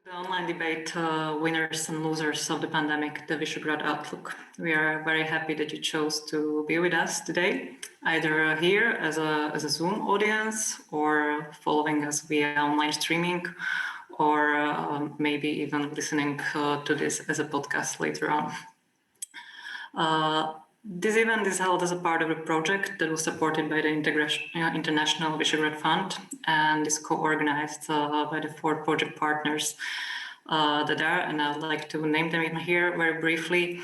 The online debate, winners and losers of the pandemic, the Visegrad outlook. We are very happy that you chose to be with us today, either here as a Zoom audience or following us via online streaming, or maybe even listening to this as a podcast later on. This event is held as a part of a project that was supported by the International Visegrad Fund and is co-organized by the 4 project partners that are, and I'd like to name them in here very briefly.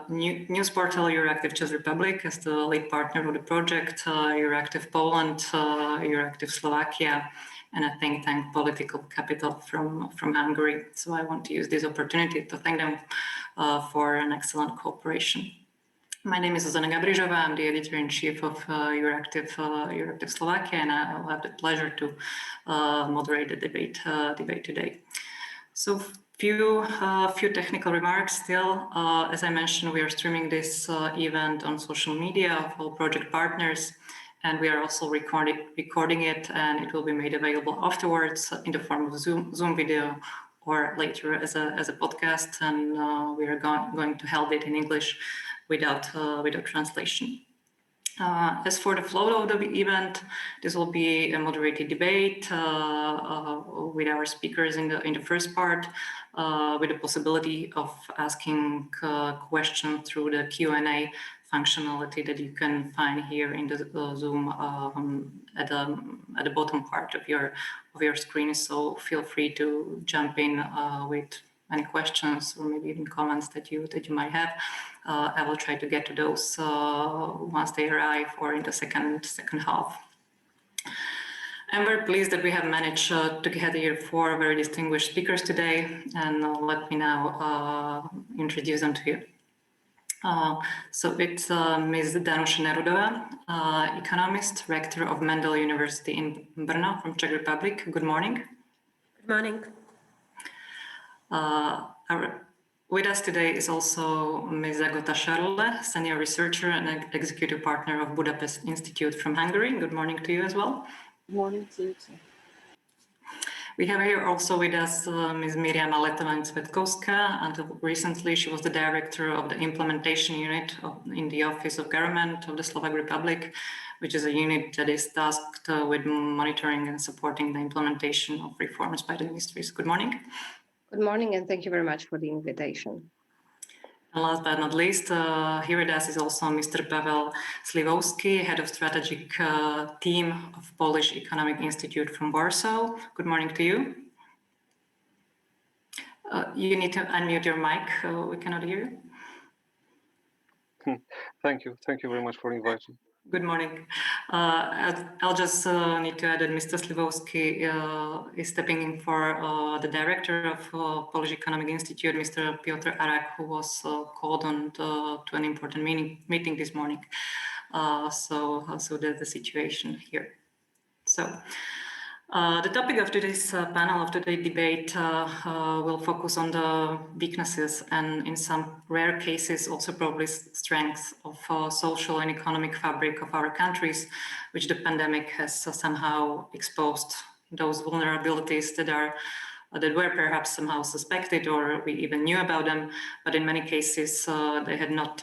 News portal Euractiv Czech Republic as the lead partner of the project, Euractiv Poland, Euractiv Slovakia, and a think tank Political Capital from Hungary. So I want to use this opportunity to thank them for an excellent cooperation. My name is Zuzana Gabryžová. I'm the editor-in-chief of Euractiv Slovakia, and I will have the pleasure to moderate the debate today. So few technical remarks still. As I mentioned, we are streaming this event on social media of all project partners, and we are also recording it, and it will be made available afterwards in the form of Zoom video or later as a podcast, and we are going to hold it in English without translation. As for the flow of the event, this will be a moderated debate with our speakers in the first part, with the possibility of asking questions through the Q&A functionality that you can find here in the Zoom at the bottom part of your screen. So feel free to jump in with any questions or maybe even comments that you might have. I will try to get to those once they arrive or in the second half. I'm very pleased that we have managed to get here 4 very distinguished speakers today, and let me now introduce them to you. So it's Ms. Danuše Nerudová, economist, rector of Mendel University in Brno from Czech Republic. Good morning. Good morning. With us today is also Ms. Agota Sárle, senior researcher and executive partner of Budapest Institute from Hungary. Good morning to you as well. Good morning to you too. We have here also with us Ms. Miriama Letovanec Svetkovská. Until recently, she was the director of the implementation unit in the Office of Government of the Slovak Republic, which is a unit that is tasked with monitoring and supporting the implementation of reforms by the ministries. Good morning. Good morning, and thank you very much for the invitation. And last but not least, here with us is also Mr. Pavel Slavoski, head of strategic team of Polish Economic Institute from Warsaw. Good morning to you. You need to unmute your mic. We cannot hear you. Thank you very much for inviting. Good morning. I'll just need to add that Mr. Slavoski is stepping in for the director of Polish Economic Institute, Mr. Piotr Arak, who was called on to an important meeting this morning. So that's the situation here. So the topic of today's panel, of today's debate, will focus on the weaknesses and, in some rare cases, also probably strengths of social and economic fabric of our countries, which the pandemic has somehow exposed. Those vulnerabilities that were perhaps somehow suspected, or we even knew about them, but in many cases they had not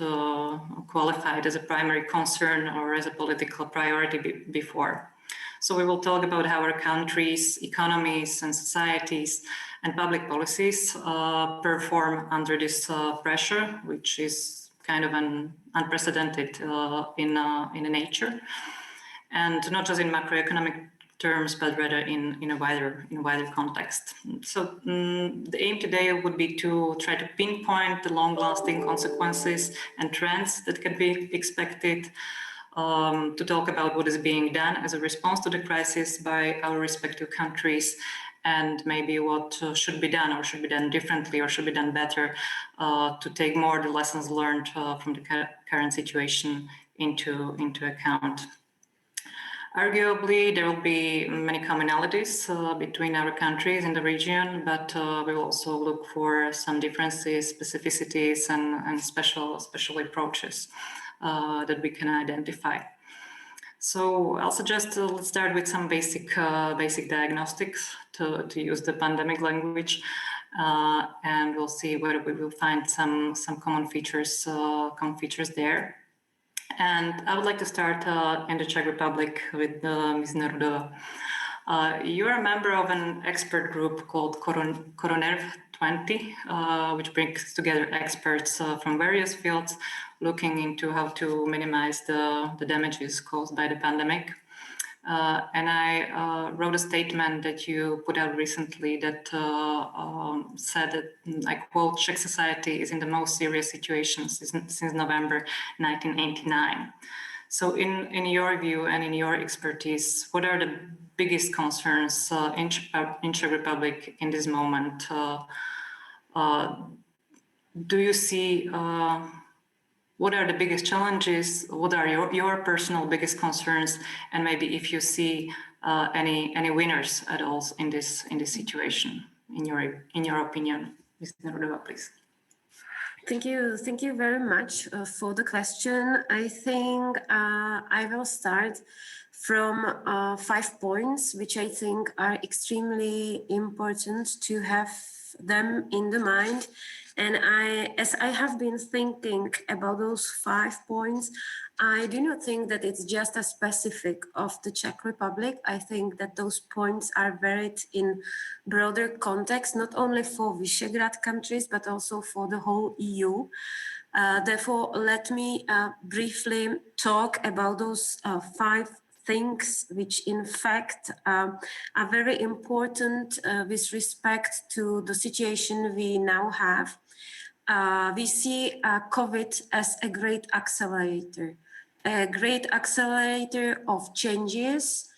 qualified as a primary concern or as a political priority before. So we will talk about how our countries, economies and societies and public policies perform under this pressure, which is kind of an unprecedented in nature, and not just in macroeconomic terms, but rather in a wider context. So the aim today would be to try to pinpoint the long-lasting consequences and trends that can be expected, to talk about what is being done as a response to the crisis by our respective countries, and maybe what should be done, or should be done differently, or should be done better, to take more the lessons learned from the current situation into account. Arguably, there will be many commonalities between our countries in the region, but we will also look for some differences, specificities, and special approaches that we can identify. So I'll suggest let's start with some basic diagnostics to use the pandemic language, and we'll see whether we will find some common features there. And I would like to start in the Czech Republic with Ms. Nerudová. You're a member of an expert group called Koronavírusu 20, which brings together experts from various fields looking into how to minimize the damages caused by the pandemic. And I wrote a statement that you put out recently that said that, I quote, Czech society is in the most serious situation since November 1989. So in your view and in your expertise, what are the biggest concerns in Czech Republic in this moment? Do you see what are the biggest challenges? What are your personal biggest concerns? And maybe if you see any winners at all in this situation, in your opinion, Ms. Nerudová, please. Thank you very much for the question. I think I will start from 5 points, which I think are extremely important to have them in the mind. And as I have been thinking about those 5 points, I do not think that it's just a specific of the Czech Republic. I think that those points are varied in broader context, not only for Visegrad countries, but also for the whole EU. Therefore, let me briefly talk about those 5 things which in fact are very important with respect to the situation we now have. We see COVID as a great accelerator of changes.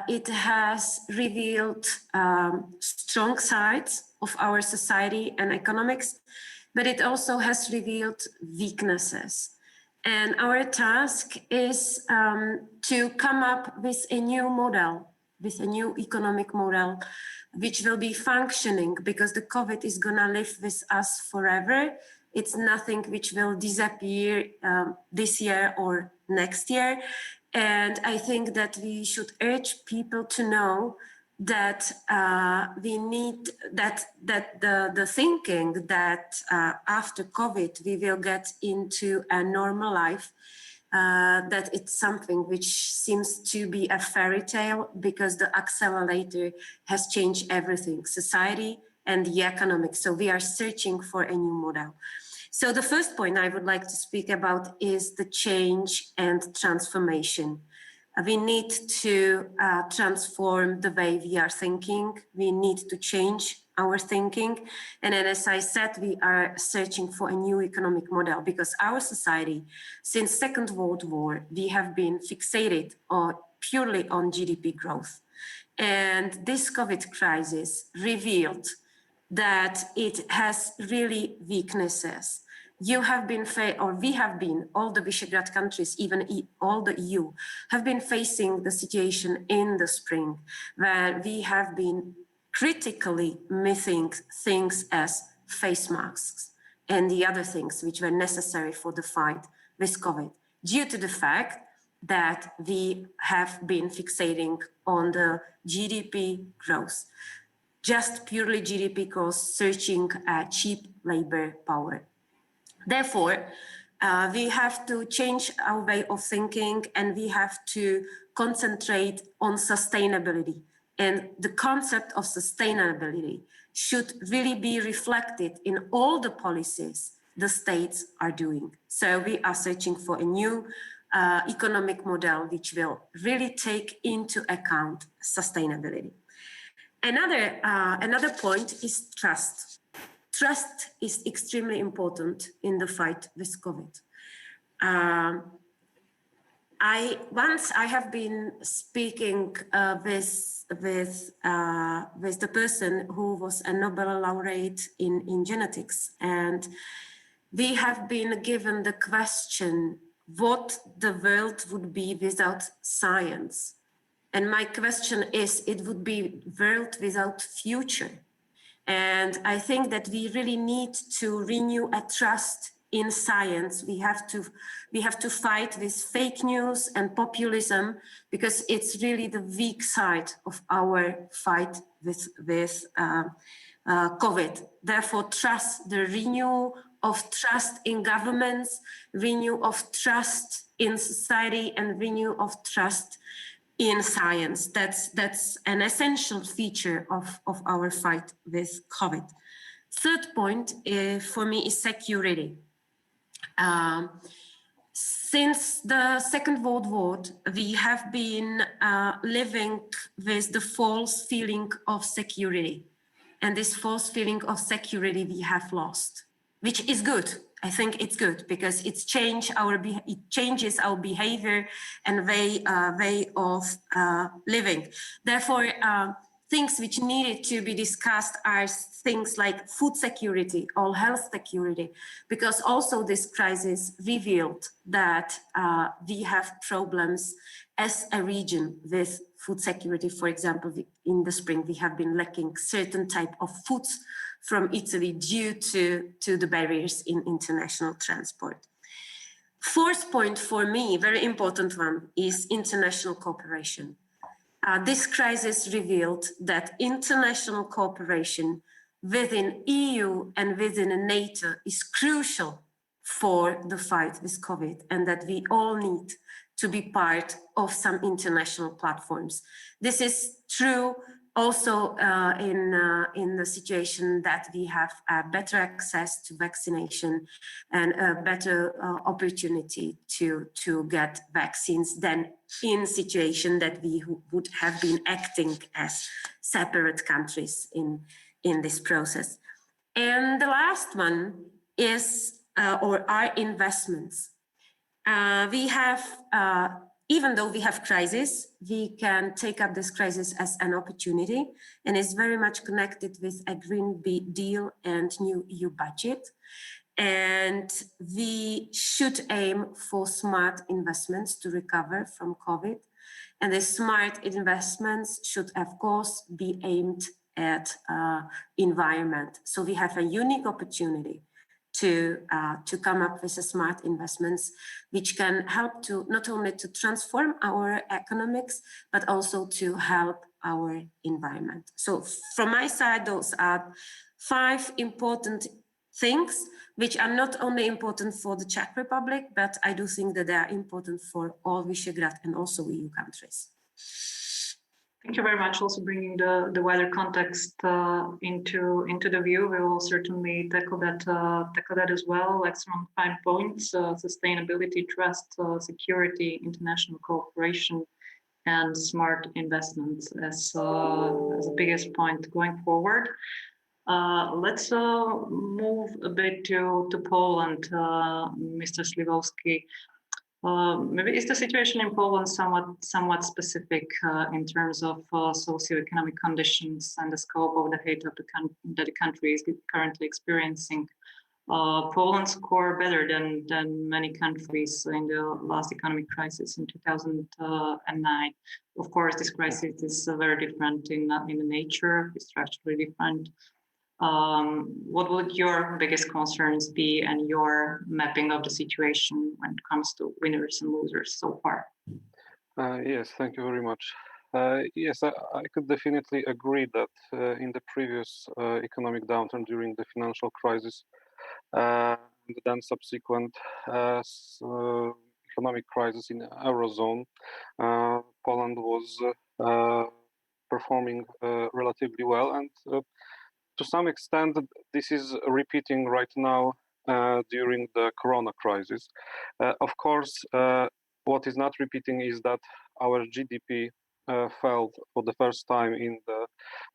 It has revealed strong sides of our society and economics, but it also has revealed weaknesses. And our task is to come up with a new model, with a new economic model, which will be functioning, because the COVID is gonna live with us forever. It's nothing which will disappear this year or next year. And I think that we should urge people to know that we need that the thinking that after COVID we will get into a normal life, that it's something which seems to be a fairy tale, because the accelerator has changed everything, society and the economics. So we are searching for a new model. So the first point I would like to speak about is the change and transformation. We need to transform the way we are thinking. We need to change our thinking. And then, as I said, we are searching for a new economic model, because our society, since Second World War, we have been fixated purely on GDP growth. And this COVID crisis revealed that it has really weaknesses. You have been, we have been, all the Visegrad countries, even all the EU, have been facing the situation in the spring, where we have been critically missing things as face masks and the other things which were necessary for the fight with COVID, due to the fact that we have been fixating on the GDP growth, just purely GDP growth, searching at cheap labor power. Therefore, we have to change our way of thinking, and we have to concentrate on sustainability. And the concept of sustainability should really be reflected in all the policies the states are doing. So we are searching for a new economic model which will really take into account sustainability. Another point is trust. Trust is extremely important in the fight with COVID. Once I have been speaking with the person who was a Nobel laureate in genetics, and we have been given the question what the world would be without science. And my question is, it would be world without future. And I think that we really need to renew a trust in science. We have to fight this fake news and populism, because it's really the weak side of our fight with COVID. Therefore, the renewal of trust in governments, renewal of trust in society, and renewal of trust in science. That's an essential feature of our fight with COVID. Third point for me is security. Since the Second World War, we have been living with the false feeling of security. And this false feeling of security we have lost, which is good. I think it's good because it changes our behavior and way of living. Therefore, things which needed to be discussed are things like food security or health security, because also this crisis revealed that we have problems as a region with food security. For example, in the spring, we have been lacking certain type of foods from Italy due to the barriers in international transport. Fourth point for me, very important one, is international cooperation. This crisis revealed that international cooperation within EU and within NATO is crucial for the fight with COVID, and that we all need to be part of some international platforms. This is true also in the situation that we have better access to vaccination and a better opportunity to get vaccines than in situation that we would have been acting as separate countries in this process. And the last one is our investments. We have even though we have crisis, we can take up this crisis as an opportunity, and it's very much connected with a Green Deal and new EU budget. And we should aim for smart investments to recover from COVID. And the smart investments should, of course, be aimed at environment. So we have a unique opportunity to come up with smart investments, which can help to not only to transform our economics, but also to help our environment. So from my side, those are 5 important things, which are not only important for the Czech Republic, but I do think that they are important for all Visegrad and also EU countries. Thank you very much. Also bringing the wider context into the view. We will certainly tackle that as well. Like some 5 points: sustainability, trust, security, international cooperation, and smart investments as the biggest point going forward. Let's move a bit to Poland, Mr. Śliwowski. Maybe is the situation in Poland somewhat specific in terms of socioeconomic conditions and the scope of the hate of that the country is currently experiencing? Poland scored better than many countries in the last economic crisis in 2009. Of course, this crisis is very different in the nature, it's structurally different. What would your biggest concerns be and your mapping of the situation when it comes to winners and losers so far? Yes, thank you very much. Yes, I could definitely agree that in the previous economic downturn during the financial crisis, and then subsequent economic crisis in the Eurozone, Poland was performing relatively well, and to some extent, this is repeating right now during the corona crisis. Of course, what is not repeating is that our GDP fell for the first time in the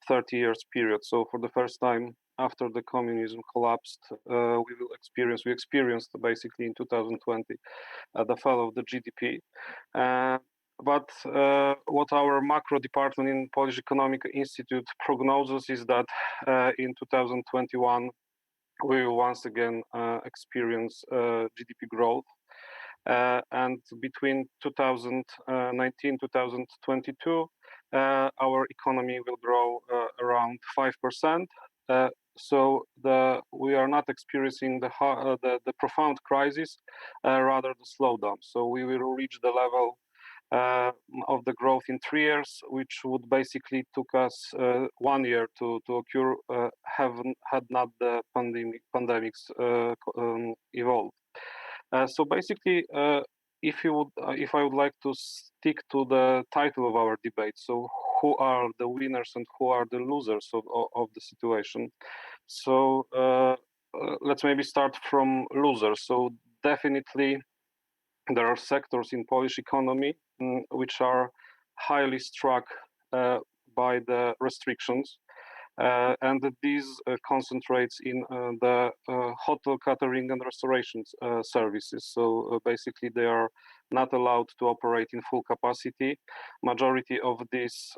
30 years period. So for the first time after the communism collapsed, we experienced basically in 2020 the fall of the GDP. But what our macro department in Polish Economic Institute prognoses is that in 2021 we will once again experience GDP growth, and between 2019 2022 our economy will grow around 5%. So we are not experiencing the profound crisis, rather the slowdown. So we will reach the level of the growth in 3 years, which would basically took us 1 year to occur, had not the pandemics evolved. So basically, if I would like to stick to the title of our debate, so who are the winners and who are the losers of the situation? So let's maybe start from losers. So definitely there are sectors in Polish economy which are highly struck by the restrictions. And these concentrates in the hotel catering and restoration services. So basically they are not allowed to operate in full capacity. Majority of these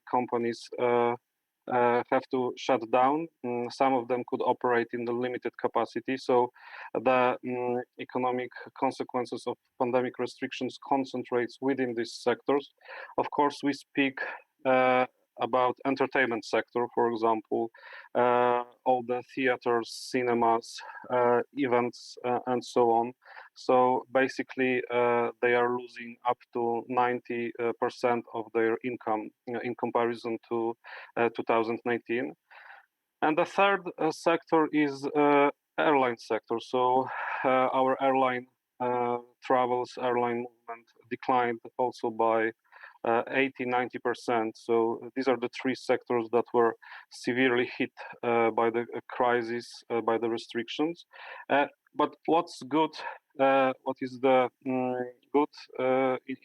companies have to shut down. Some of them could operate in the limited capacity. So the economic consequences of pandemic restrictions concentrates within these sectors. Of course, we speak about entertainment sector, for example, all the theaters, cinemas, events, and so on. So basically, they are losing up to 90% of their income in comparison to 2019. And the third sector is airline sector. So our airline travels, airline movement declined also by 80-90%. So these are the three sectors that were severely hit by the crisis, by the restrictions. But what's good, what is the good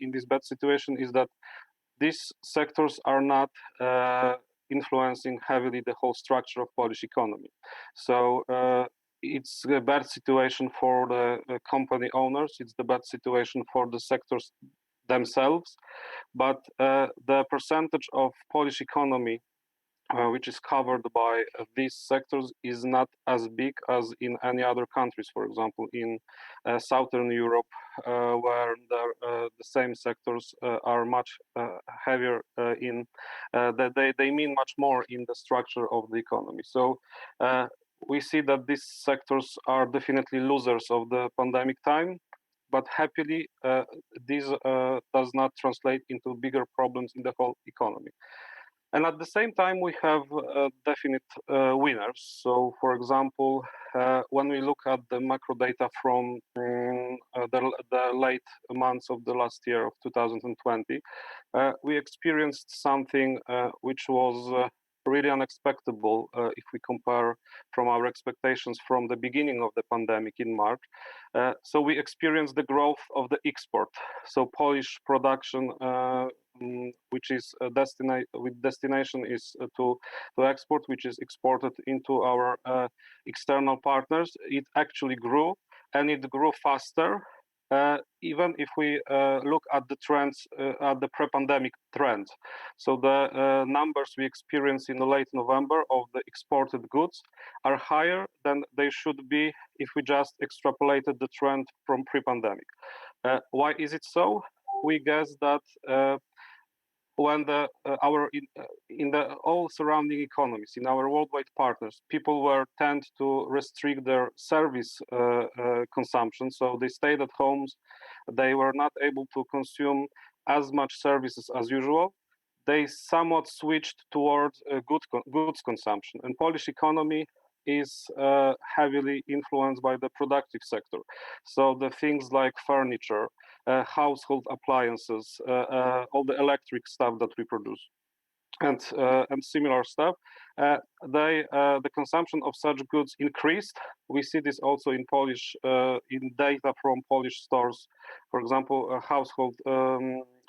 in this bad situation is that these sectors are not influencing heavily the whole structure of Polish economy. So it's a bad situation for the company owners. It's the bad situation for the sectors themselves, but the percentage of Polish economy which is covered by these sectors is not as big as in any other countries. For example, in Southern Europe, where the same sectors are much heavier in that they mean much more in the structure of the economy. So we see that these sectors are definitely losers of the pandemic time. But happily, this does not translate into bigger problems in the whole economy. And at the same time, we have definite winners. So, for example, when we look at the macro data from the late months of the last year of 2020, we experienced something which was really unexpected if we compare from our expectations from the beginning of the pandemic in March. So we experienced the growth of the export. So Polish production, which is destination is to export, which is exported into our external partners. It actually grew, and it grew faster. Even if we look at the trends, at the pre-pandemic trends. So the numbers we experienced in the late November of the exported goods are higher than they should be if we just extrapolated the trend from pre-pandemic. Why is it so? We guess that when in the all surrounding economies, in our worldwide partners, people tend to restrict their service consumption. So they stayed at homes. They were not able to consume as much services as usual. They somewhat switched towards goods consumption. And Polish economy is heavily influenced by the productive sector. So the things like furniture, household appliances, all the electric stuff that we produce, and similar stuff, the consumption of such goods increased. We see this also in Polish, in data from Polish stores. For example, household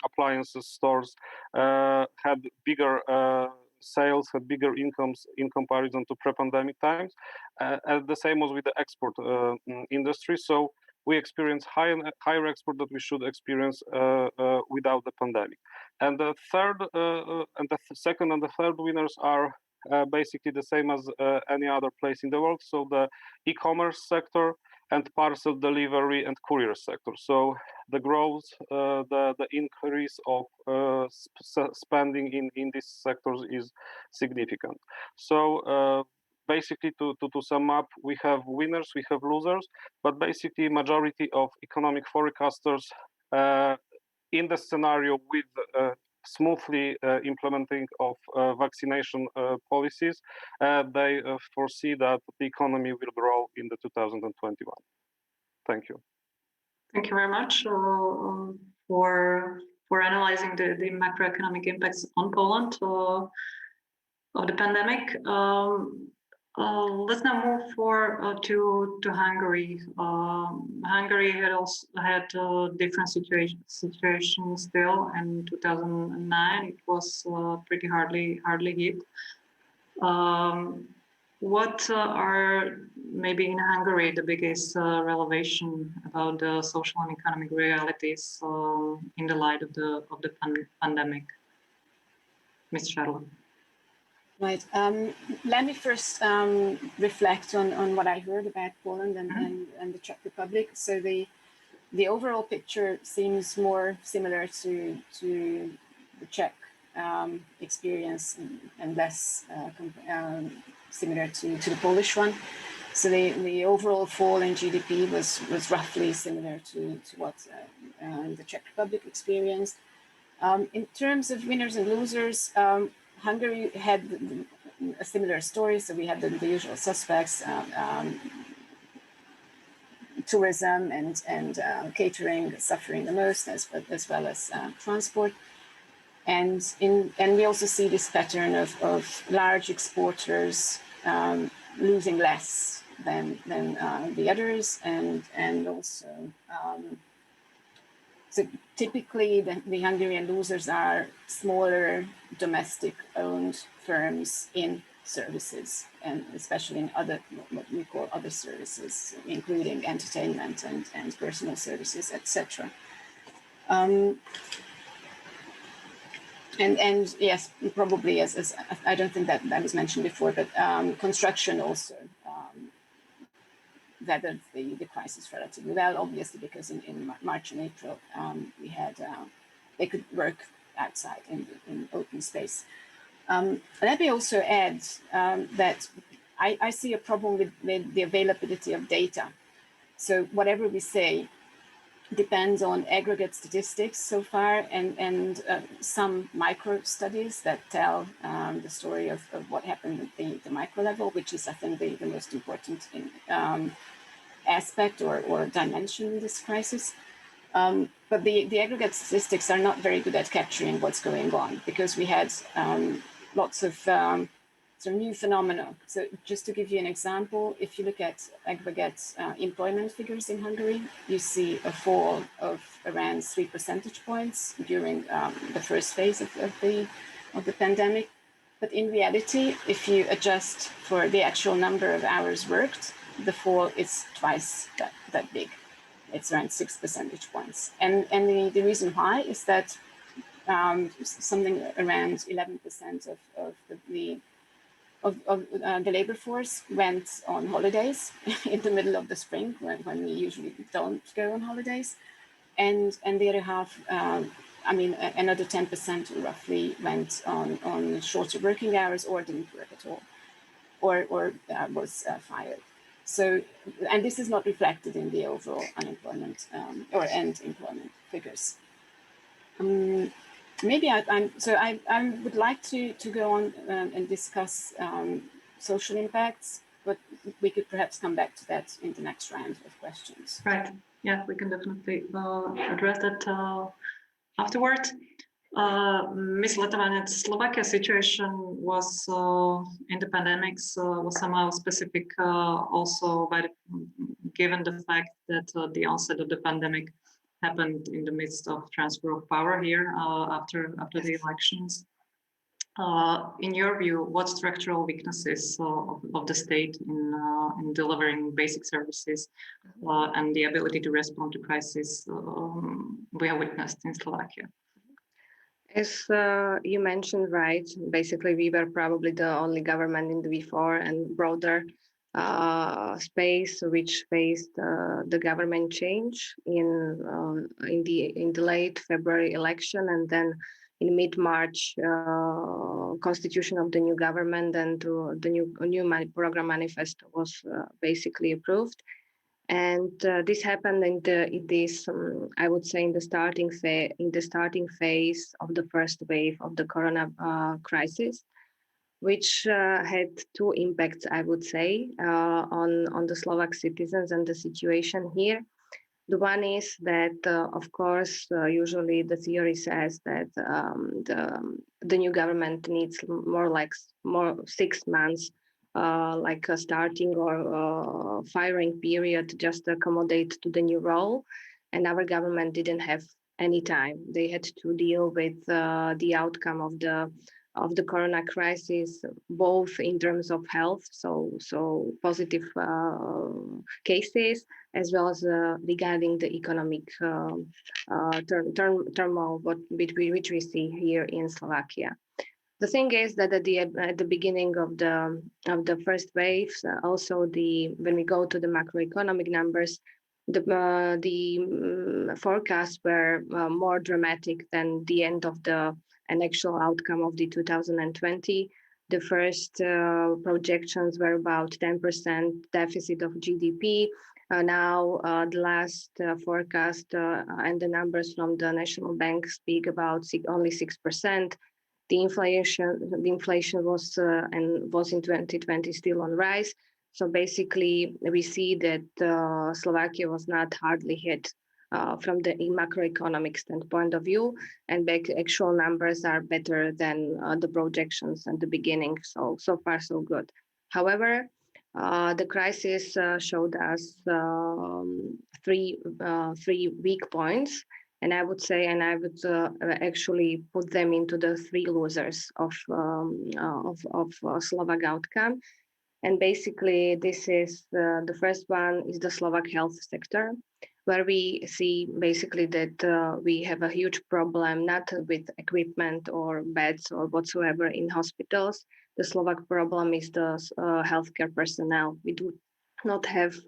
appliances stores had bigger sales, had bigger incomes in comparison to pre-pandemic times. And the same was with the export industry. So we experience higher export that we should experience without the pandemic. And the third, second and the third winners are basically the same as any other place in the world. So the e-commerce sector and parcel delivery and courier sector. So the growth, the increase of spending in these sectors is significant. So basically, to sum up, we have winners, we have losers, but basically majority of economic forecasters in the scenario with smoothly implementing of vaccination policies, they foresee that the economy will grow in the 2021. Thank you. Thank you very much for analyzing the macroeconomic impacts on Poland of the pandemic. Let's now move to Hungary. Hungary had different situations still. In 2009, it was pretty hardly hit. What are maybe in Hungary the biggest revelation about the social and economic realities in the light of the pandemic, Ms. Charlotte? Right. Let me first reflect on what I heard about Poland and the Czech Republic. So the overall picture seems more similar to the Czech experience and less similar to the Polish one. So the overall fall in GDP was roughly similar to what the Czech Republic experienced. In terms of winners and losers, Hungary had a similar story. So we had the usual suspects, tourism and catering suffering the most, as well as transport. And we also see this pattern of large exporters losing less than the others, and also so typically the Hungarian losers are smaller domestic-owned firms in services, and especially in what we call other services, including entertainment and personal services, etc. And yes, probably as I don't think that was mentioned before, but construction also weathered the crisis relatively well, obviously, because in March and April we had they could work outside in open space. Let me also add that I see a problem with the availability of data. So whatever we say depends on aggregate statistics so far, and some micro studies that tell the story of what happened at the micro level, which is, I think, the most important aspect or dimension in this crisis. But the aggregate statistics are not very good at capturing what's going on, because we had lots of some new phenomena. So just to give you an example, if you look at aggregate employment figures in Hungary, you see a fall of around 3 percentage points during the first phase of the pandemic. But in reality, if you adjust for the actual number of hours worked, the fall is twice that big. It's around 6 percentage points. And the reason why is that something around 11% of the labor force went on holidays in the middle of the spring, when we usually don't go on holidays. And the other half, another 10% roughly went on shorter working hours or didn't work at all, or was fired. So, and this is not reflected in the overall unemployment or end employment figures. Maybe I would like to go on and discuss social impacts, but we could perhaps come back to that in the next round of questions. Right. Yeah, we can definitely address that afterward. Ms. Letovanec, Slovakia's situation was in the pandemics was somehow specific also given the fact that the onset of the pandemic happened in the midst of transfer of power here after the elections. In your view, what structural weaknesses of the state in delivering basic services and the ability to respond to crisis we have witnessed in Slovakia? As you mentioned, right, basically we were probably the only government in the V4 and broader space which faced the government change in the late February election, and then in mid-March constitution of the new government, and the new program manifesto was basically approved. And this happened in this, I would say, in the starting phase of the first wave of the corona crisis, which had two impacts, I would say, on the Slovak citizens and the situation here. The one is that, of course, usually the theory says that the new government needs more 6 months, like a starting or firing period, just to accommodate to the new role. And our government didn't have any time. They had to deal with the outcome of the corona crisis, both in terms of health, so positive cases, as well as regarding the economic turmoil which we see here in Slovakia. The thing is that at the beginning of the first waves, also when we go to the macroeconomic numbers, the forecasts were more dramatic than the end of an actual outcome of the 2020. The first projections were about 10% deficit of GDP. Now the last forecast and the numbers from the National Bank speak about only 6%. The inflation was in 2020 still on rise. So basically, we see that Slovakia was not hardly hit from the macroeconomic standpoint of view, and actual numbers are better than the projections at the beginning. So far, so good. However, the crisis showed us three weak points, and I would actually put them into the three losers of Slovak outcome. And basically, this is the first one is the Slovak health sector, where we see basically that we have a huge problem, not with equipment or beds or whatsoever in hospitals. The Slovak problem is the healthcare personnel. We do not have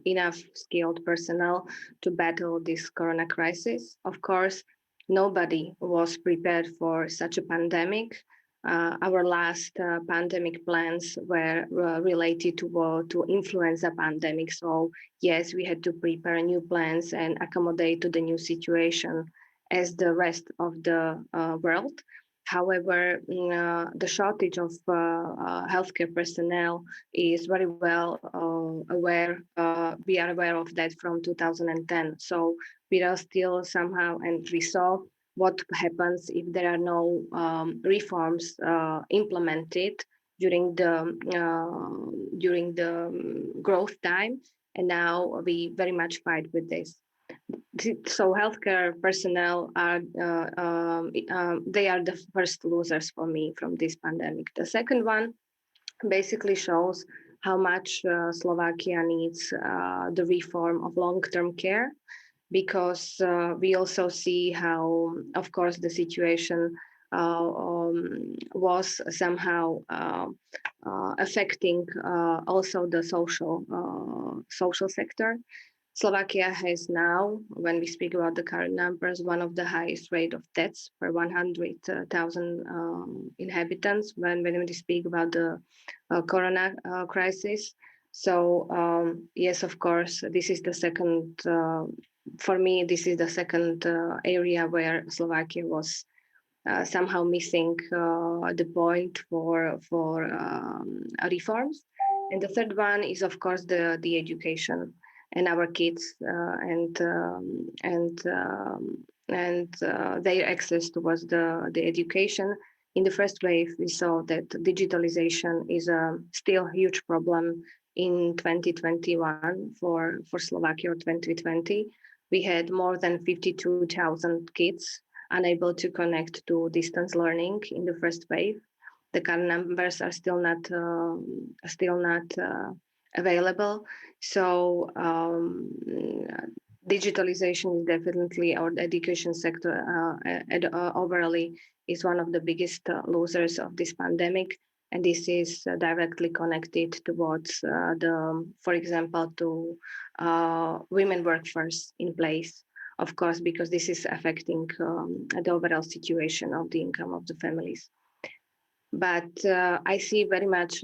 enough skilled personnel to battle this corona crisis. Of course, nobody was prepared for such a pandemic. Our last pandemic plans were related to influenza pandemic. So yes, we had to prepare new plans and accommodate to the new situation as the rest of the world. However, the shortage of healthcare personnel is very well aware. We are aware of that from 2010. So we are still somehow, and we saw what happens if there are no reforms implemented during the growth time, and now we very much fight with this. So healthcare personnel are they are the first losers for me from this pandemic. The second one basically shows how much Slovakia needs the reform of long-term care, because we also see how, of course, the situation was somehow affecting also the social sector. Slovakia has now, when we speak about the current numbers, one of the highest rate of deaths per 100,000 inhabitants when we speak about the corona crisis. So yes, of course, this is the second. For me, this is the second area where Slovakia was somehow missing the point for reforms. And the third one is, of course, the education and our kids and their access towards the education. In the first wave, we saw that digitalization is still a huge problem in 2021 for Slovakia or 2020. We had more than 52,000 kids unable to connect to distance learning in the first wave. The current numbers are still not available. So digitalization is definitely, or the education sector overall is one of the biggest losers of this pandemic. And this is directly connected towards for example, to women workforce in place. of course, because this is affecting the overall situation of the income of the families. But I see very much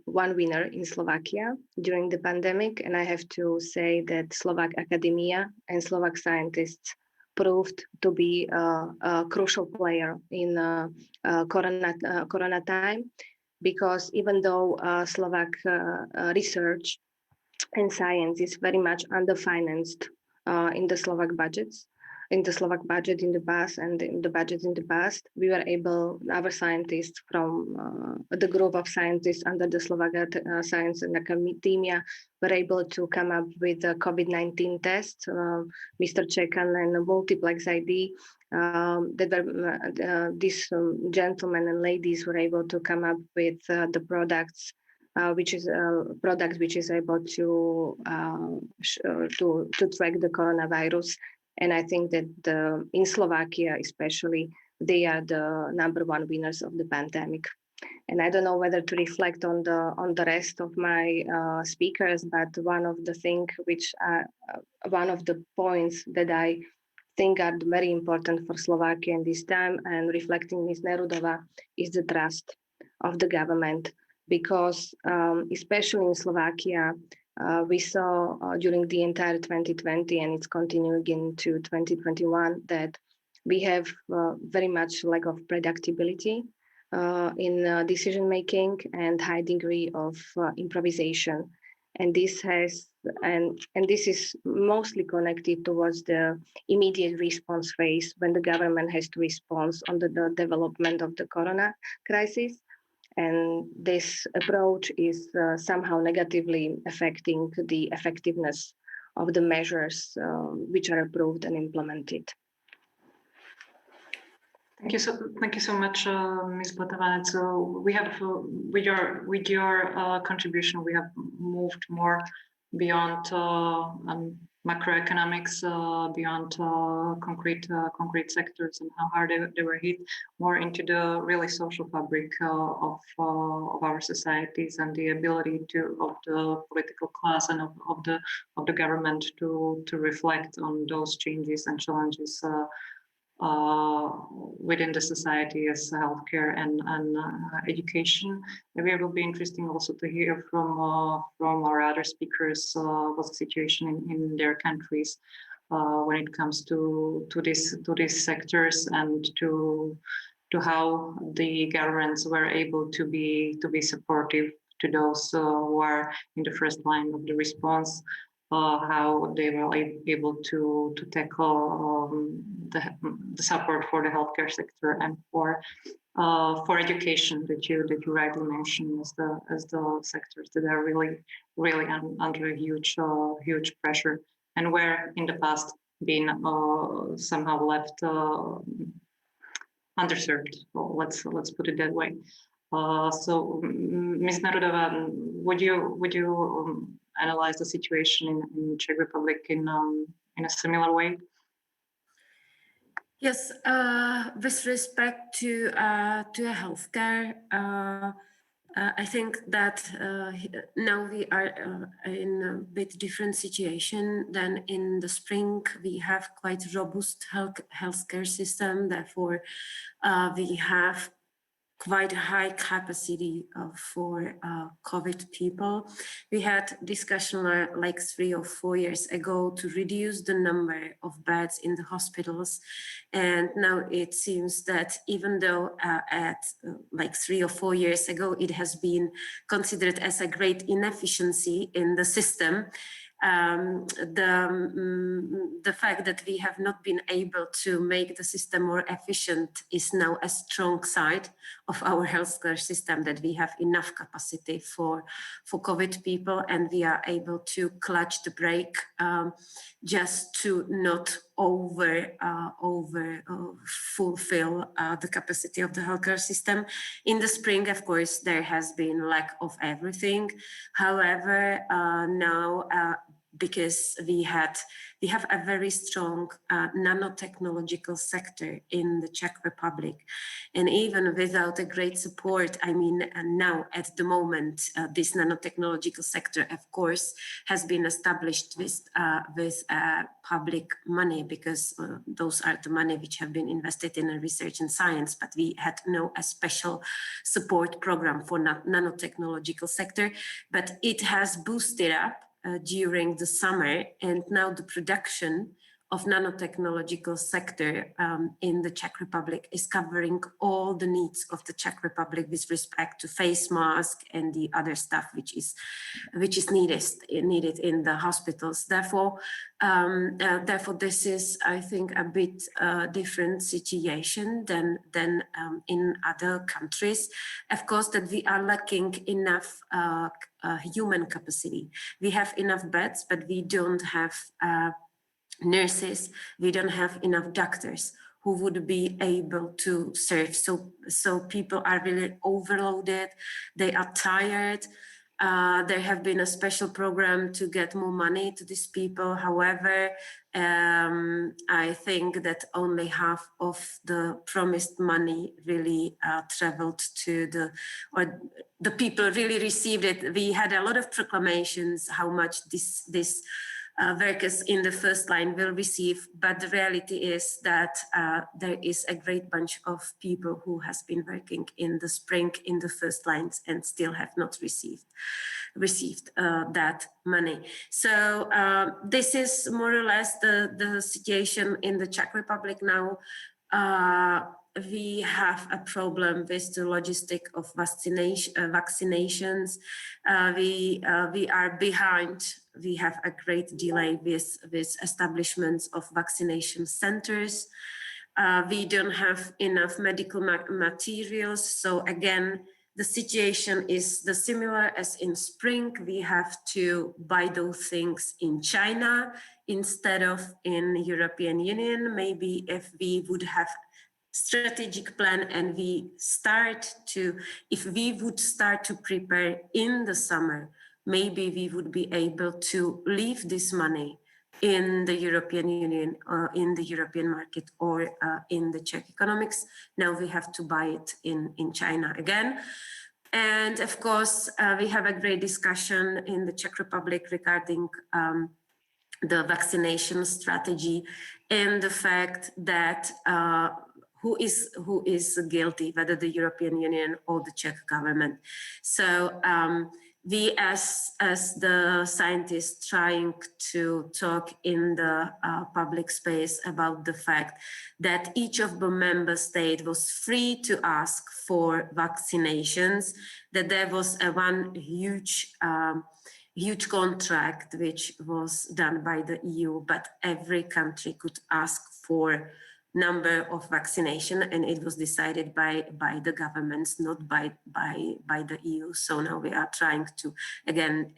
one winner in Slovakia during the pandemic, and I have to say that Slovak academia and Slovak scientists proved to be a crucial player in corona time, because even though Slovak research and science is very much underfinanced in the Slovak budgets, in the Slovak budget in the past and in the budgets in the past, we were able, our scientists from the group of scientists under the Slovak Science and Academia were able to come up with a COVID-19 test, Mr. Čekan and multiplex ID, that were, these gentlemen and ladies were able to come up with the products which is a product which is able to track the coronavirus. And I think that in Slovakia, especially, they are the #1 winners of the pandemic. And I don't know whether to reflect on the rest of my speakers, but one of the points that I think are very important for Slovakia in this time, and reflecting Ms. Nerudová, is the trust of the government, because especially in Slovakia, we saw during the entire 2020, and it's continuing into 2021, that we have very much lack of predictability in decision making and high degree of improvisation. And this is mostly connected towards the immediate response phase, when the government has to respond on the development of the corona crisis. And this approach is somehow negatively affecting the effectiveness of the measures which are approved and implemented. Thank you so much, Ms. Letovanec. So we have, with your contribution, we have moved more beyond macroeconomics, beyond concrete sectors and how hard they were hit, more into the really social fabric of our societies, and the ability of the political class and of the government to reflect on those changes and challenges within the society, as healthcare and education. Maybe it will be interesting also to hear from our other speakers what's the situation in their countries when it comes to these sectors, and to how the governments were able to be supportive to those who are in the first line of the response. How they were able to tackle the support for the healthcare sector and for education that you rightly mentioned as the sectors that are really under huge pressure, and were in the past been somehow left underserved. Let's put it that way. So, Ms. Nerudová, would you analyze the situation in Czech Republic in a similar way? Yes, with respect to healthcare, I think that now we are in a bit different situation than in the spring. We have quite robust healthcare system. Therefore, we have quite high capacity for COVID people. We had discussion like 3 or 4 years ago to reduce the number of beds in the hospitals. And now it seems that even though at like 3 or 4 years ago, it has been considered as a great inefficiency in the system, the fact that we have not been able to make the system more efficient is now a strong side of our healthcare system, that we have enough capacity for COVID people, and we are able to clutch the brake just to not fulfill the capacity of the healthcare system. In the spring, of course, there has been lack of everything. However, now because we have a very strong nanotechnological sector in the Czech Republic. And even without a great support, I mean, now at the moment, this nanotechnological sector, of course, has been established with public money, because those are the money which have been invested in research and science, but we had no a special support program for nanotechnological sector, but it has boosted up during the summer, and now the production of nanotechnological sector in the Czech Republic is covering all the needs of the Czech Republic with respect to face mask and the other stuff which is needed in the hospitals. Therefore, this is, I think, a bit different situation than in other countries. Of course, that we are lacking enough human capacity. We have enough beds, but we don't have nurses, we don't have enough doctors who would be able to serve. So people are really overloaded, they are tired. There have been a special program to get more money to these people. However, I think that only half of the promised money really traveled to the people really received it. We had a lot of proclamations how much this workers in the first line will receive, but the reality is that there is a great bunch of people who has been working in the spring in the first lines and still have not received that money. So this is more or less the situation in the Czech Republic now. We have a problem with the logistic of vaccinations. We are behind. We have a great delay with establishments of vaccination centers. We don't have enough medical materials. So again, the situation is the similar as in spring. We have to buy those things in China instead of in European Union. Maybe if we would have strategic plan and if we would start to prepare in the summer, maybe we would be able to leave this money in the European Union or in the European market or in the Czech economics. Now we have to buy it in China again. And of course, we have a great discussion in the Czech Republic regarding the vaccination strategy and the fact that who is guilty, whether the European Union or the Czech government. So we as the scientists trying to talk in the public space about the fact that each of the member states was free to ask for vaccinations, that there was one huge contract which was done by the EU, but every country could ask for number of vaccination, and it was decided by the governments, not by the EU. So now we are trying to again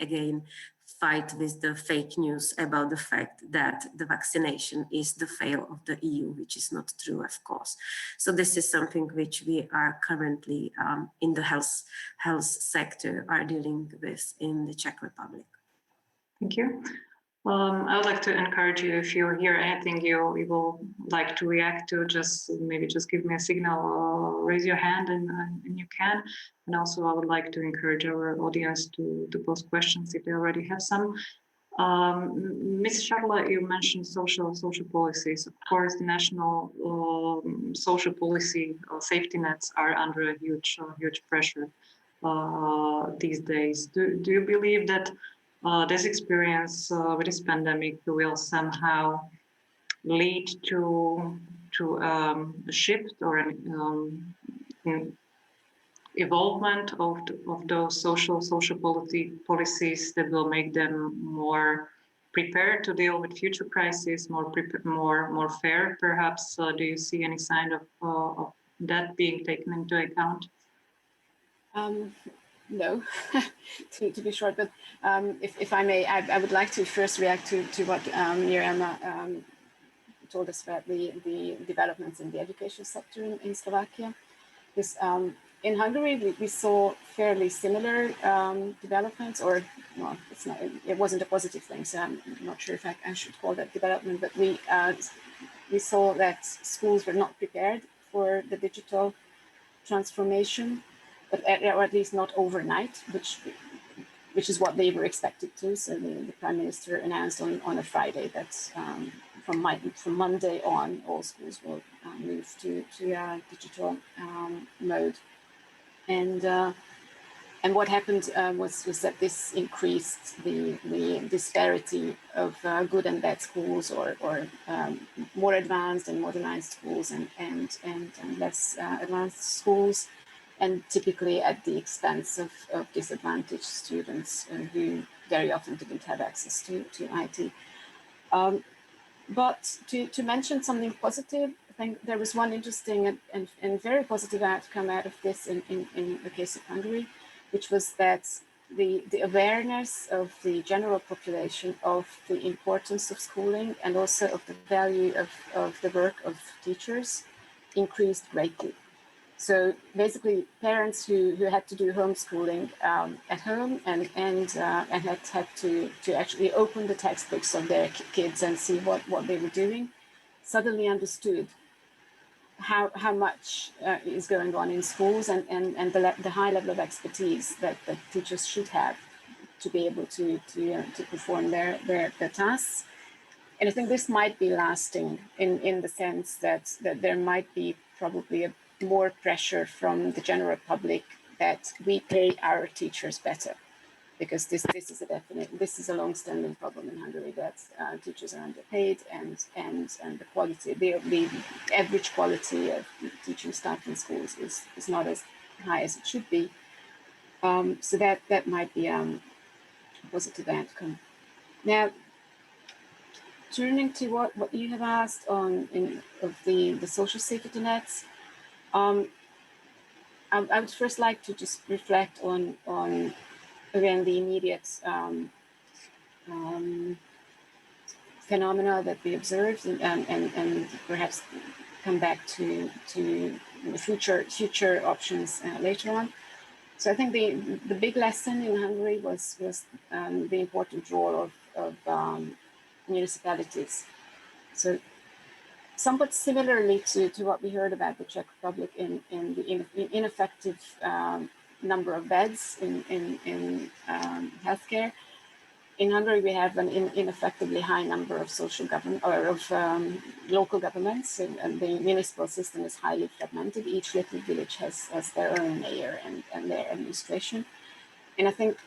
fight with the fake news about the fact that the vaccination is the fail of the EU, which is not true, of course. So this is something which we are currently in the health sector are dealing with in the Czech Republic. Thank you. I would like to encourage you, if you hear anything you will like to react to, just give me a signal or raise your hand and you can. And also I would like to encourage our audience to post questions if they already have some. Ms. Charlotte, you mentioned social policies. Of course, the national social policy safety nets are under a huge pressure these days. Do you believe that this experience with this pandemic will somehow lead to a shift or an evolvement of those social policies that will make them more prepared to deal with future crises, more fair, perhaps? Do you see any sign of that being taken into account? No, to be short, but if I may, I would like to first react to what Miriama told us about the developments in the education sector in Slovakia. Because in Hungary, we saw fairly similar developments, or well, it wasn't a positive thing, so I'm not sure if I should call that development, but we saw that schools were not prepared for the digital transformation, but or at least not overnight, which is what they were expected to. So the Prime Minister announced on a Friday that from Monday on, all schools will move to digital mode. And what happened was that this increased the disparity of good and bad schools, or more advanced and modernized schools, and less advanced schools, and typically at the expense of disadvantaged students who very often didn't have access to IT. But to mention something positive, I think there was one interesting and very positive outcome out of this in the case of Hungary, which was that the awareness of the general population of the importance of schooling and also of the value of the work of teachers increased greatly. So basically, parents who had to do homeschooling at home and had to actually open the textbooks of their kids and see what they were doing, suddenly understood how much is going on in schools and the high level of expertise that teachers should have to be able to perform their tasks. And I think this might be lasting in the sense that there might be probably a more pressure from the general public that we pay our teachers better, because this is a long-standing problem in Hungary, that teachers are underpaid and the quality, the average quality of teaching staff in schools is not as high as it should be. So that might be a positive outcome. Now, turning to what you have asked of the social safety nets, I would first like to just reflect on again the immediate phenomena that we observed, and perhaps come back to future options later on. So I think the big lesson in Hungary was the important role of municipalities. So somewhat similarly to what we heard about the Czech Republic in the ineffective number of beds in healthcare, in Hungary we have an ineffectively high number of social government or of local governments, and the municipal system is highly fragmented. Each little village has their own mayor and their administration, and I think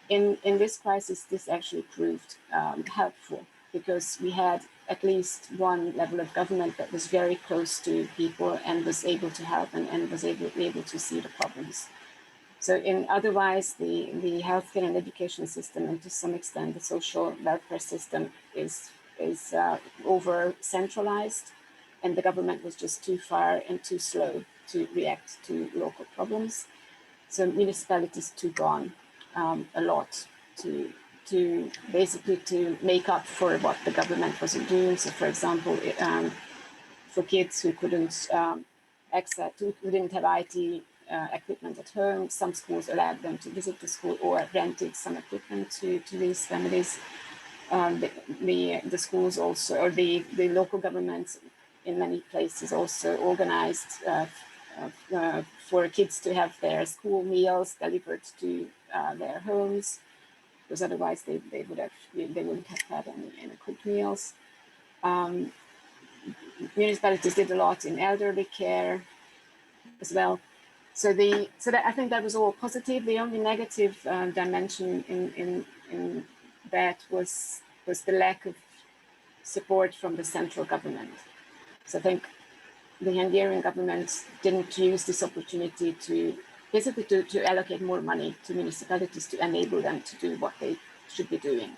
in this crisis this actually proved helpful, because we had at least one level of government that was very close to people and was able to help and was able to see the problems. So otherwise, the healthcare and education system, and to some extent the social welfare system, is over centralized, and the government was just too far and too slow to react to local problems. So municipalities took on a lot to basically to make up for what the government wasn't doing. So, for example, for kids who couldn't who didn't have IT equipment at home, some schools allowed them to visit the school or rented some equipment to these families. The schools also, or the local governments in many places also organized for kids to have their school meals delivered to their homes, because otherwise they wouldn't have had any cooked meals. Municipalities did a lot in elderly care as well. So that, I think that was all positive. The only negative dimension in that was the lack of support from the central government. So I think the Hungarian government didn't use this opportunity to basically to allocate more money to municipalities to enable them to do what they should be doing.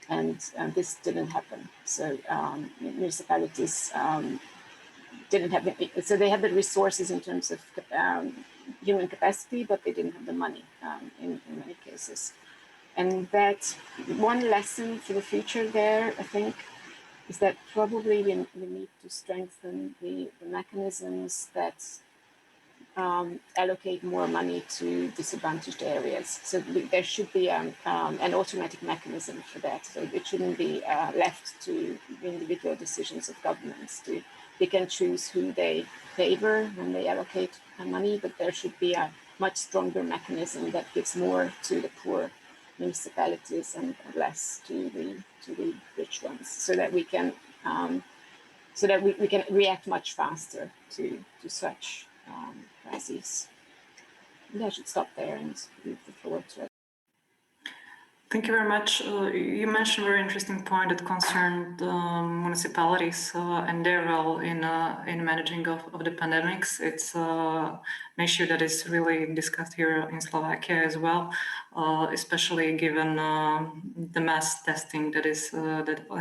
And this didn't happen. So municipalities didn't have so they had the resources in terms of human capacity, but they didn't have the money in many cases. And that one lesson for the future there, I think, is that probably we need to strengthen the mechanisms that allocate more money to disadvantaged areas. So there should be an automatic mechanism for that. So it shouldn't be left to individual decisions of governments. They can choose who they favor when they allocate money, but there should be a much stronger mechanism that gives more to the poor municipalities and less to the rich ones, so that we can we can react much faster to such crises. And I should stop there and leave the floor to. Thank you very much. You mentioned a very interesting point that concerned municipalities and their role in managing of the pandemics. It's an issue that is really discussed here in Slovakia as well, especially given the mass testing that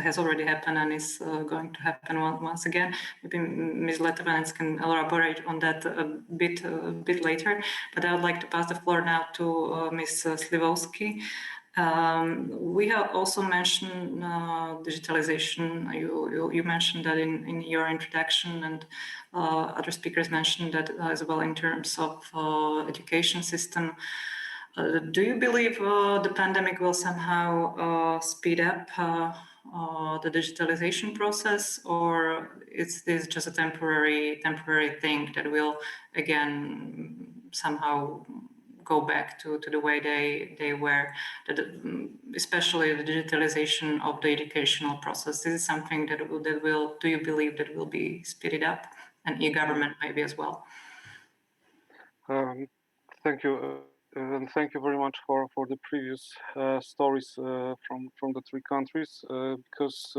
has already happened and is going to happen once again. Maybe Ms. Letovanec can elaborate on that a bit later. But I would like to pass the floor now to Ms. Slavoski. We have also mentioned digitalization. You mentioned that in your introduction, and other speakers mentioned that as well in terms of education system. Do you believe the pandemic will somehow speed up the digitalization process, or is this just a temporary thing that will again somehow go back to the way they were, especially the digitalization of the educational process? This is something that will, do you believe that will be speeded up, and e-government maybe as well? Thank you. And thank you very much for the previous stories from the three countries, because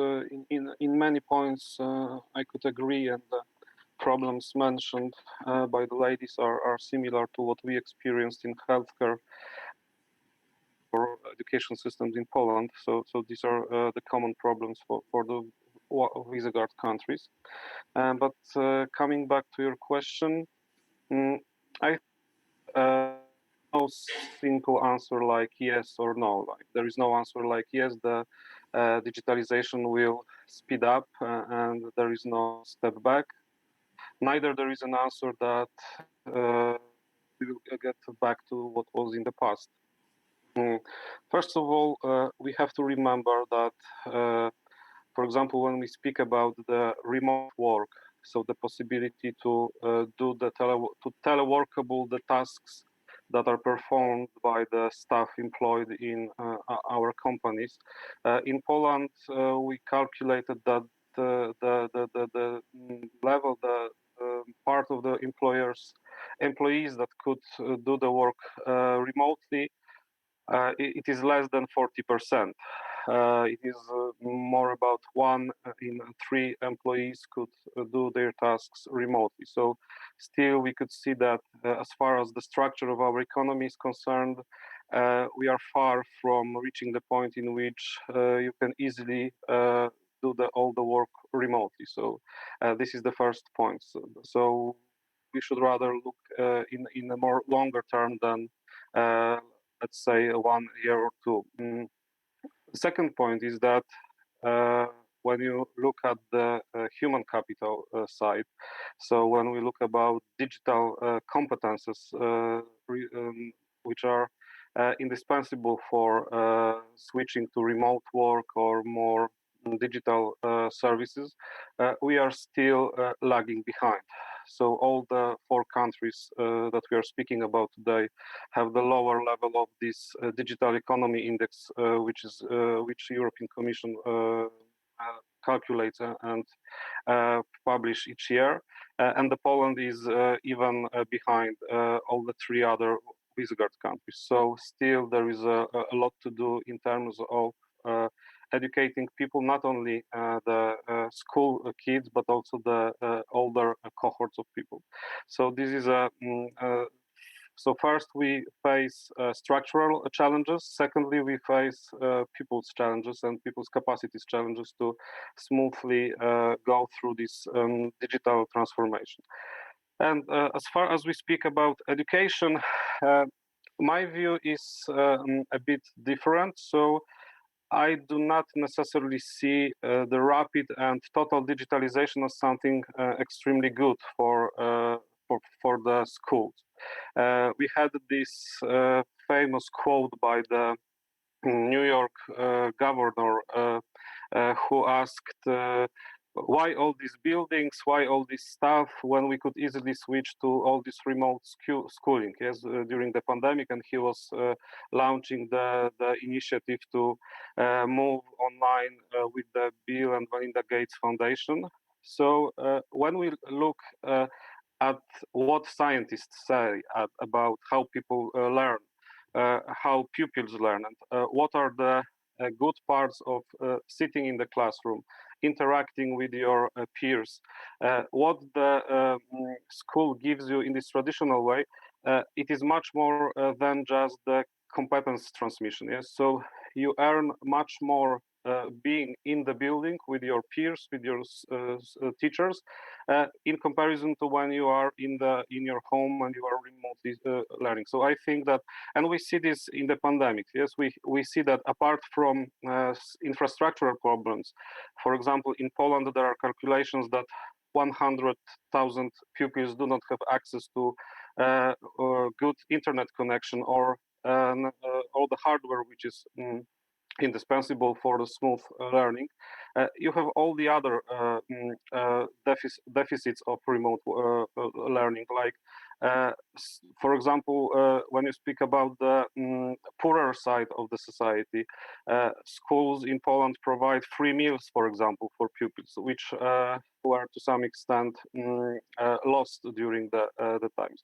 in many points I could agree, and problems mentioned by the ladies are similar to what we experienced in healthcare or education systems in Poland. So these are the common problems for the Visegrad countries. But coming back to your question, I no simple answer like yes or no. Like there is no answer like yes, the digitalization will speed up and there is no step back. Neither there is an answer that we will get back to what was in the past. First of all, we have to remember that, for example, when we speak about the remote work, so the possibility to do the teleworkable the tasks that are performed by the staff employed in our companies. In Poland, we calculated that the level, part of the employees that could do the work remotely, it is less than 40%. It is more about 1 in 3 employees could do their tasks remotely. So still we could see that as far as the structure of our economy is concerned, we are far from reaching the point in which you can easily do all the work remotely. So this is the first point. So we should rather look in a more longer term than let's say 1 year or 2. The second point is that when you look at the human capital side, so when we look about digital competences which are indispensable for switching to remote work or more digital services, we are still lagging behind. So all the 4 countries that we are speaking about today have the lower level of this digital economy index, which European Commission calculates and publish each year. And the Poland is even behind all the 3 other Visegrad countries. So still there is a lot to do in terms of educating people, not only the school kids, but also the older cohorts of people. So this is so first we face structural challenges. Secondly, we face people's challenges and people's capacities challenges to smoothly go through this digital transformation. And as far as we speak about education, my view is a bit different. So I do not necessarily see the rapid and total digitalization as something extremely good for for the schools. We had this famous quote by the New York governor who asked, why all these buildings, why all this stuff, when we could easily switch to all this remote schooling, yes, during the pandemic, and he was launching the initiative to move online with the Bill and Melinda Gates Foundation. So when we look at what scientists say about how people learn, how pupils learn, and what are the good parts of sitting in the classroom, interacting with your peers, what the school gives you in this traditional way, it is much more than just the competence transmission. Yes, so you earn much more being in the building with your peers, with your teachers, in comparison to when you are in your home and you are remotely learning. So I think that, and we see this in the pandemic. Yes, we see that apart from infrastructural problems, for example, in Poland there are calculations that 100,000 pupils do not have access to good internet connection or all the hardware which is indispensable for the smooth learning. You have all the other deficits of remote learning, like, for example, when you speak about the poorer side of the society, schools in Poland provide free meals, for example, for pupils, which were to some extent lost during the times.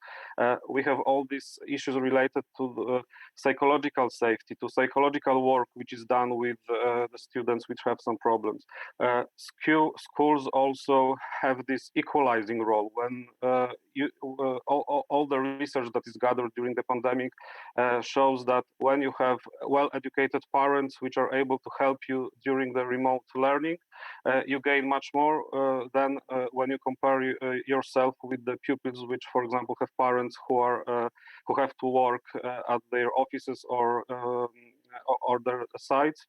We have all these issues related to psychological safety, to psychological work, which is done with the students which have some problems. Schools also have this equalizing role. When all the research that is gathered during the pandemic shows that when you have well-educated parents which are able to help you during the remote learning, you gain much more than when you compare yourself with the pupils which, for example, have parents who have to work at their offices or their sites.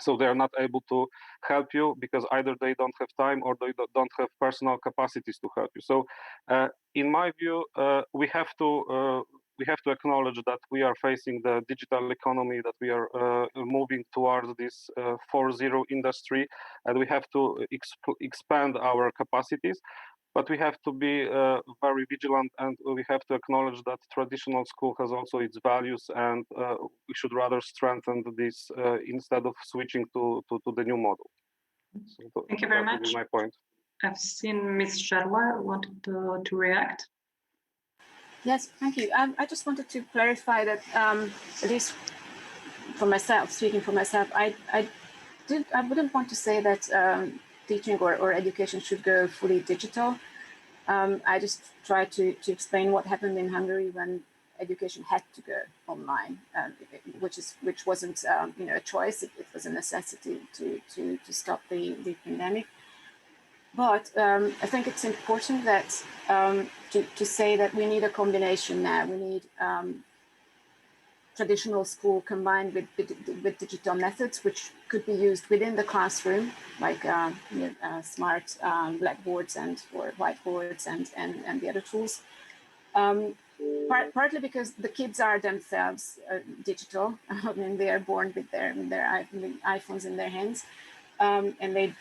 So they are not able to help you because either they don't have time or they don't have personal capacities to help you. So, in my view, we have to acknowledge that we are facing the digital economy, that we are moving towards this 4.0 industry, and we have to expand our capacities. But we have to be very vigilant, and we have to acknowledge that traditional school has also its values, and we should rather strengthen this instead of switching to the new model. So Thank you very much. That would be my point. I've seen Ms. Sherla wanted to react. Yes, thank you. I just wanted to clarify that, at least for myself, speaking for myself, I wouldn't want to say that teaching or education should go fully digital. I just try to explain what happened in Hungary when education had to go online, which wasn't a choice. It was a necessity to stop the pandemic. But I think it's important that to say that we need a combination now. We need traditional school combined with digital methods, which could be used within the classroom, like smart blackboards or whiteboards and the other tools. Partly because the kids are themselves digital. I mean, they are born with their iPhones in their hands, and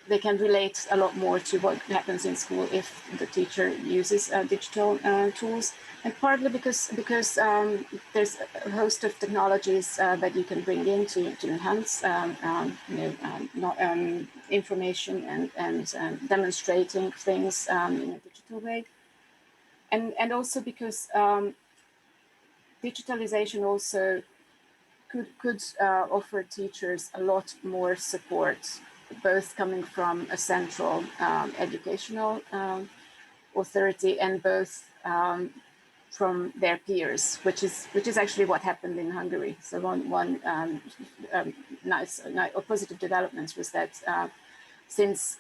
they can relate a lot more to what happens in school if the teacher uses digital tools, and partly because there's a host of technologies that you can bring in to enhance information and demonstrating things in a digital way, and also because digitalization also could offer teachers a lot more support, both coming from a central educational authority and both from their peers, which is actually what happened in Hungary. So one nice or positive development was that since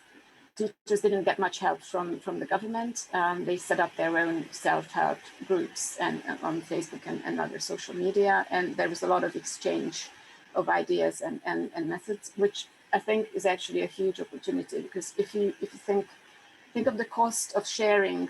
teachers didn't get much help from the government, they set up their own self-help groups and on Facebook and other social media, and there was a lot of exchange of ideas and methods, which I think is actually a huge opportunity, because if you think of the cost of sharing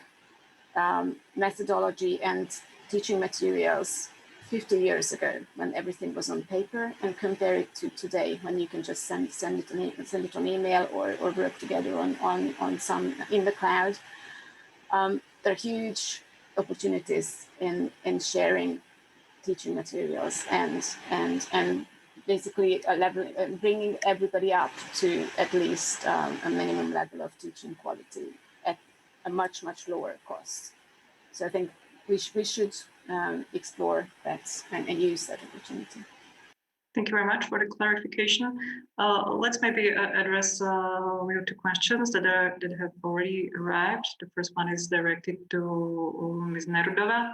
methodology and teaching materials 50 years ago when everything was on paper, and compare it to today when you can just send it on email or work together on some in the cloud. There are huge opportunities in sharing teaching materials and basically bringing everybody up to at least a minimum level of teaching quality at a much lower cost. So I think we should explore that and use that opportunity. Thank you very much for the clarification. Let's maybe address your two questions that have already arrived. The first one is directed to Ms. Nerudová,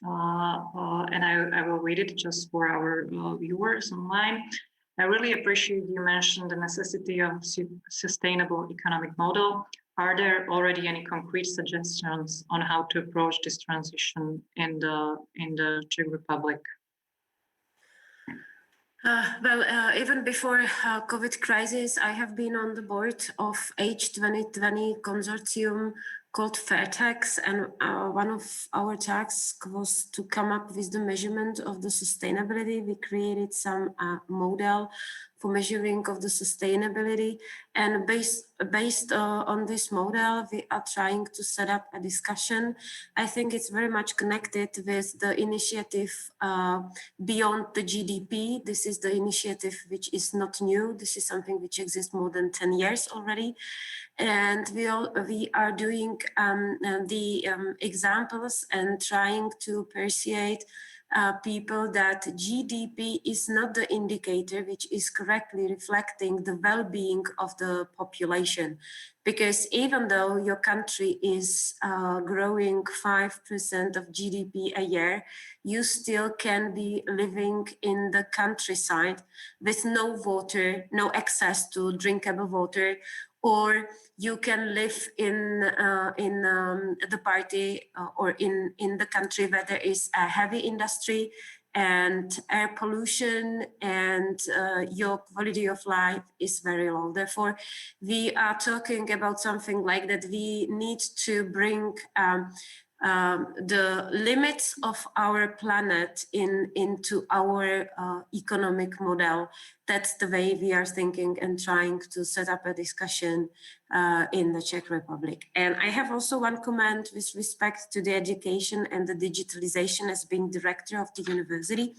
and I will read it just for our viewers online. I really appreciate you mentioned the necessity of sustainable economic model. Are there already any concrete suggestions on how to approach this transition in the Czech Republic? Even before COVID crisis, I have been on the board of H2020 consortium called Fairtax, and one of our tasks was to come up with the measurement of the sustainability. We created some model for measuring of the sustainability, and based on this model, we are trying to set up a discussion. I think it's very much connected with the initiative Beyond the GDP. This is the initiative which is not new. This is something which exists more than 10 years already. And we are doing the examples and trying to persuade people that GDP is not the indicator which is correctly reflecting the well-being of the population. Because even though your country is growing 5% of GDP a year, you still can be living in the countryside with no water, no access to drinkable water, or you can live in the party or in the country where there is a heavy industry and air pollution, and your quality of life is very low. Therefore, we are talking about something like that. We need to bring the limits of our planet into our economic model. That's the way we are thinking and trying to set up a discussion in the Czech Republic. And I have also one comment with respect to the education and the digitalization as being director of the university.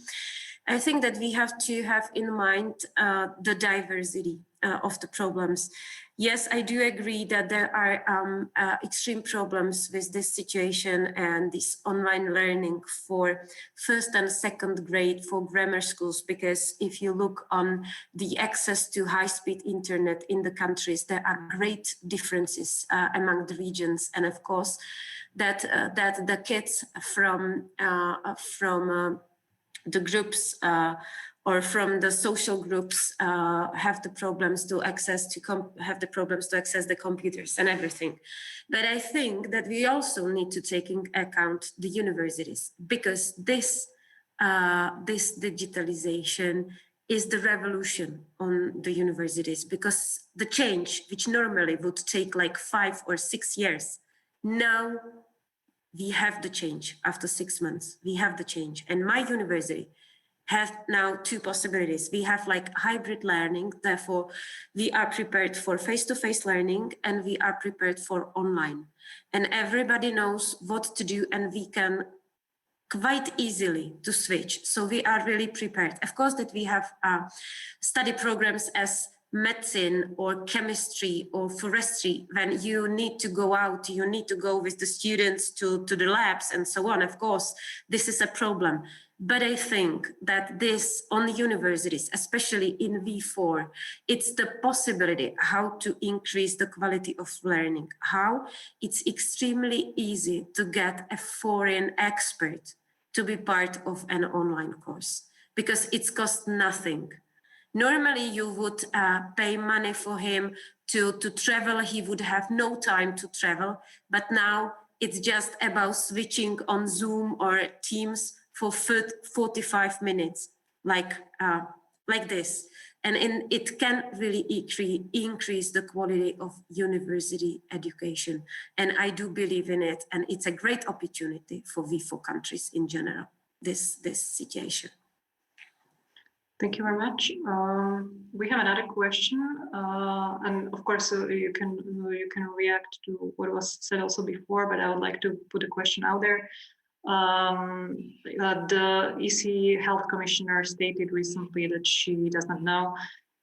I think that we have to have in mind the diversity of the problems. Yes, I do agree that there are extreme problems with this situation and this online learning for first and second grade for grammar schools, because if you look on the access to high-speed internet in the countries, there are great differences among the regions. And of course, that the kids from the groups or from the social groups have the problems to access the computers and everything. But I think that we also need to take into account the universities, because this digitalization is the revolution on the universities, because the change, which normally would take like 5 or 6 years, now we have the change after 6 months. We have the change. And my university has now 2 possibilities. We have like hybrid learning, therefore we are prepared for face-to-face learning and we are prepared for online. And everybody knows what to do and we can quite easily to switch. So we are really prepared. Of course that we have study programs as medicine or chemistry or forestry, when you need to go out, you need to go with the students to the labs and so on. Of course, this is a problem. But I think that this on the universities, especially in V4, it's the possibility how to increase the quality of learning. How? It's extremely easy to get a foreign expert to be part of an online course because it's cost nothing. Normally, you would pay money for him to travel. He would have no time to travel. But now it's just about switching on Zoom or Teams for 45 minutes, like this. And it can really increase the quality of university education. And I do believe in it. And it's a great opportunity for V4 countries in general, this situation. Thank you very much. We have another question, and of course you can react to what was said also before, but I would like to put a question out there. The EC Health Commissioner stated recently that she does not know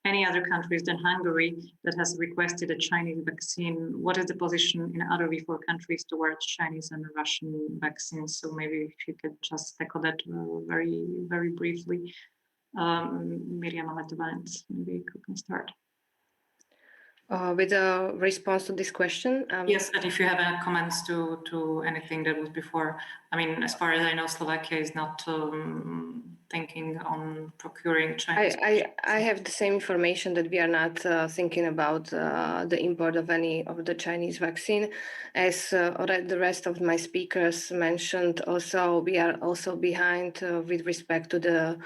any other countries than Hungary that has requested a Chinese vaccine. What is the position in other V4 countries towards Chinese and Russian vaccines? So maybe if you could just tackle that very, very briefly. Miriama Letovanec, maybe you can start. With a response to this question? Yes, and if you have any comments to anything that was before. I mean, as far as I know, Slovakia is not thinking on procuring Chinese. I have the same information that we are not thinking about the import of any of the Chinese vaccine. As the rest of my speakers mentioned, also we are also behind with respect to the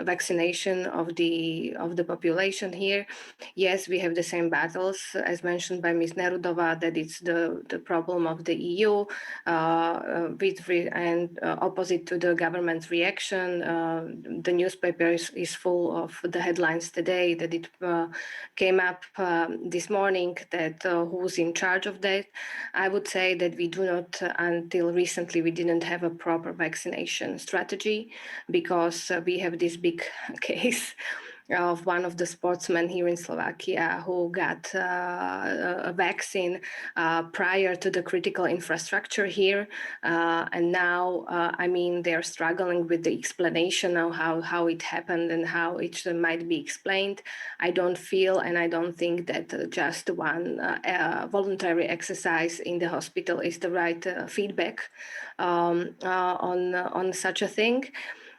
vaccination of the population here. Yes, we have the same battles as mentioned by Ms. Nerudová, that it's the problem of the EU and opposite to the government's reaction. The newspaper is full of the headlines today that it came up this morning that who's in charge of that. I would say that we do not, until recently, we didn't have a proper vaccination strategy, because we have this big case of one of the sportsmen here in Slovakia who got a vaccine prior to the critical infrastructure here. And now, I mean, they're struggling with the explanation of how it happened and how it might be explained. I don't feel and I don't think that just one voluntary exercise in the hospital is the right feedback on such a thing.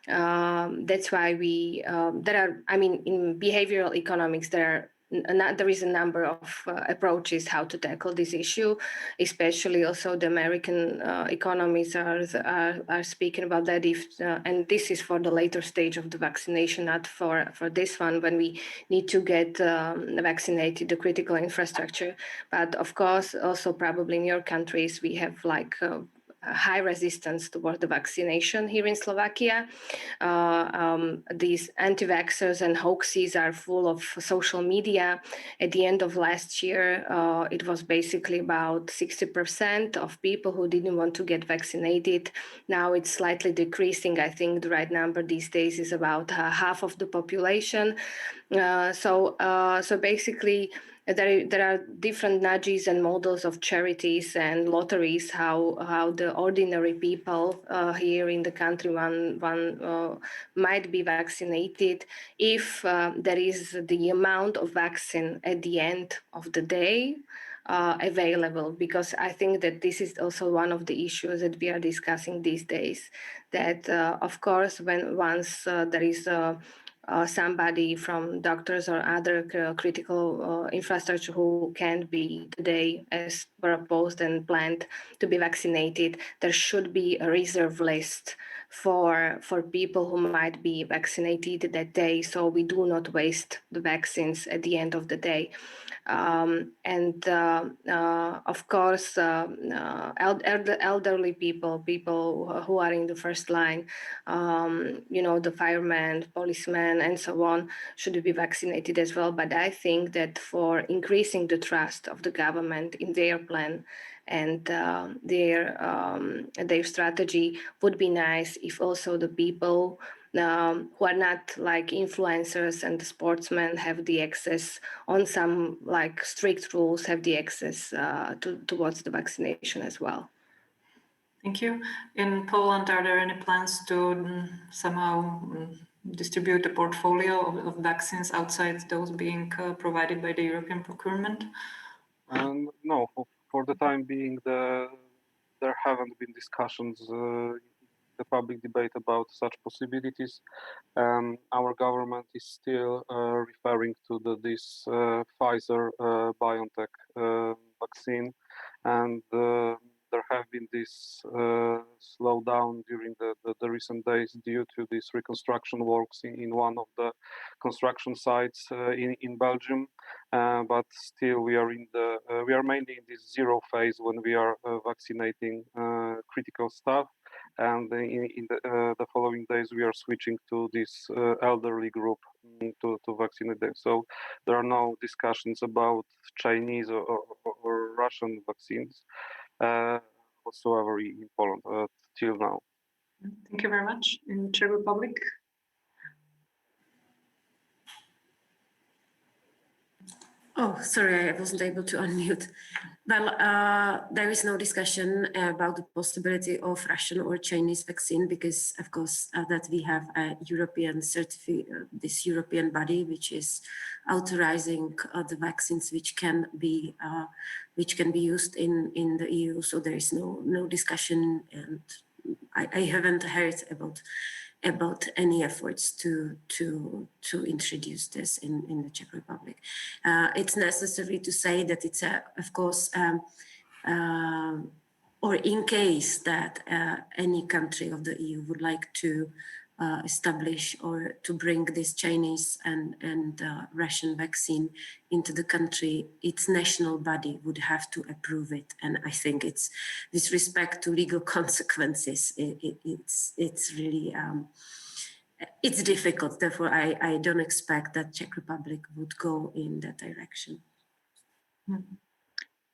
That's why we there are, I mean, in behavioral economics there is a number of approaches how to tackle this issue, especially also the American economists are speaking about that. And this is for the later stage of the vaccination, not for this one, when we need to get vaccinated the critical infrastructure. But of course, also probably in your countries we have like high resistance toward the vaccination here in Slovakia. These anti-vaxxers and hoaxes are full of social media. At the end of last year, it was basically about 60% of people who didn't want to get vaccinated. Now it's slightly decreasing. I think the right number these days is about half of the population. So basically, there are different nudges and models of charities and lotteries how the ordinary people here in the country one might be vaccinated if there is the amount of vaccine at the end of the day available, because I think that this is also one of the issues that we are discussing these days, that of course once there is somebody from doctors or other critical infrastructure who can't be today as proposed and planned to be vaccinated, there should be a reserve list for people who might be vaccinated that day, so we do not waste the vaccines at the end of the day. Of course, elderly people who are in the first line, the firemen, policemen, and so on, should be vaccinated as well. But I think that for increasing the trust of the government in their plan and their strategy, would be nice if also the people who are not like influencers and the sportsmen have the access on some like strict rules, have the access towards the vaccination as well. Thank you. In Poland, are there any plans to somehow distribute the portfolio of vaccines outside those being provided by the European procurement? No, for the time being, there haven't been discussions the public debate about such possibilities. Our government is still referring to this Pfizer-BioNTech vaccine, and there there have been this slowdown during the recent days due to these reconstruction works in one of the construction sites in Belgium. But still, we are mainly in this zero phase when we are vaccinating critical staff. And in the following days, we are switching to this elderly group to vaccinate them. So there are no discussions about Chinese or Russian vaccines whatsoever in Poland till now. Thank you very much. In Czech Republic. Oh, sorry, I wasn't able to unmute. Well, there is no discussion about the possibility of Russian or Chinese vaccine because, of course, that we have a European this European body which is authorizing the vaccines which can be used in the EU. So there is no discussion, and I haven't heard about any efforts to introduce this in the Czech Republic. It's necessary to say that it's of course, or in case that any country of the EU would like to establish or to bring this Chinese and Russian vaccine into the country, its national body would have to approve it. And I think it's, with respect to legal consequences, it's really, it's difficult. Therefore, I don't expect that Czech Republic would go in that direction.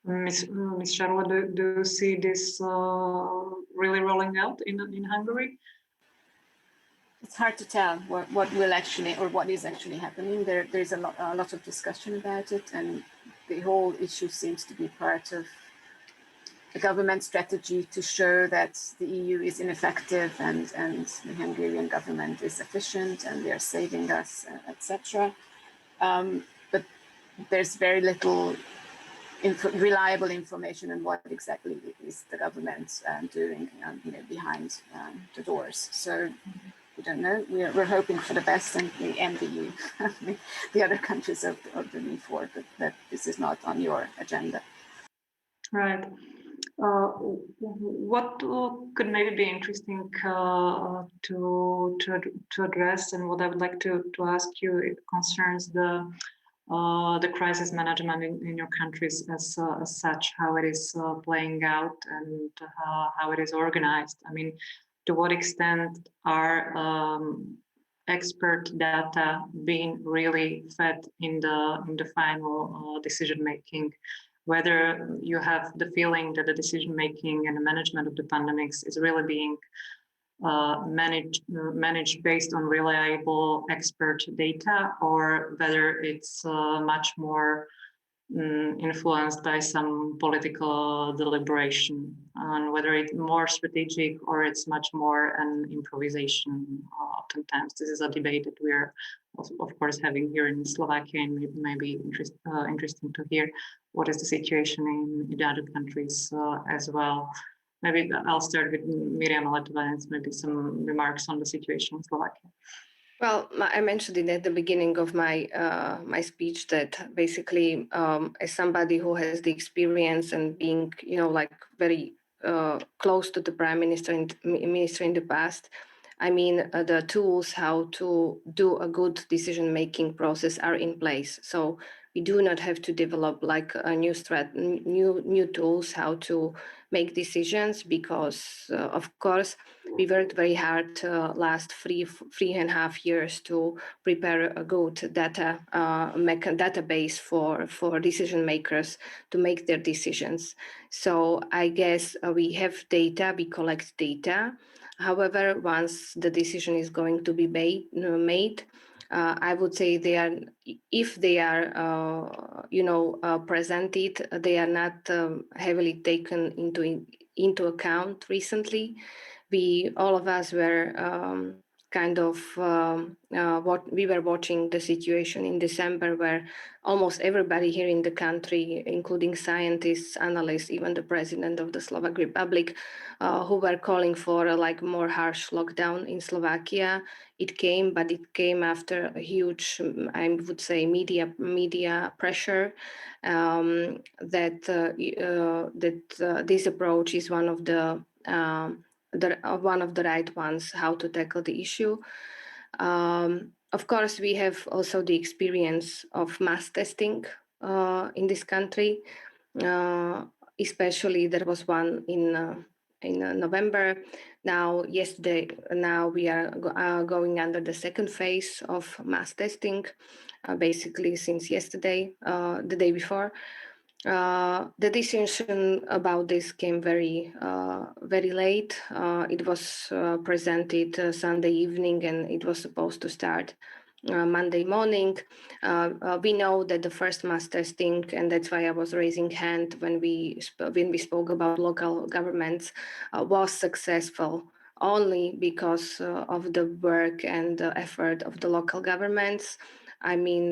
Ms. Šarova, do you see this really rolling out in Hungary? It's hard to tell what will actually, or what is actually happening. There's a lot of discussion about it, and the whole issue seems to be part of the government strategy to show that the EU is ineffective and the Hungarian government is efficient and they are saving us, etc. But there's very little reliable information on what exactly is the government doing behind the doors. So we don't know. We're hoping for the best, and we envy you, the other countries of the V4, but that this is not on your agenda. Right. What could maybe be interesting to address, and what I would like to ask you, it concerns the crisis management in your countries as such, how it is playing out and how it is organized. I mean, to what extent are expert data being really fed in the final decision making? Whether you have the feeling that the decision making and the management of the pandemics is really being managed based on reliable expert data, or whether it's much more influenced by some political deliberation, and whether it's more strategic or it's much more an improvisation. Oftentimes, this is a debate that we're, of course, having here in Slovakia, and maybe interesting to hear what is the situation in the other countries as well. Maybe I'll start with Miriama Letovanec, maybe some remarks on the situation in Slovakia. Well, I mentioned it at the beginning of my my speech that basically, as somebody who has the experience and being, like very close to the prime minister in the past, I mean, the tools how to do a good decision-making process are in place. So we do not have to develop like a new tools how to make decisions, because of course we worked very hard last three and a half years to prepare a good database for decision makers to make their decisions. So I guess we have data, we collect data. However, once the decision is going to be made, I would say if they are presented, they are not heavily taken into account recently. All of us were kind of what we were watching the situation in December, where almost everybody here in the country, including scientists, analysts, even the president of the Slovak Republic, who were calling for a more harsh lockdown in Slovakia. It came, but it came after a huge, I would say, media pressure. That this approach is one of the right ones how to tackle the issue. Of course, we have also the experience of mass testing in this country. Especially there was one in November. Now we are going under the second phase of mass testing, basically since yesterday, the day before. The decision about this came very late. It was presented Sunday evening, and it was supposed to start Monday morning. We know that the first mass testing, and that's why I was raising hand when we spoke about local governments, was successful only because of the work and the effort of the local governments. I mean,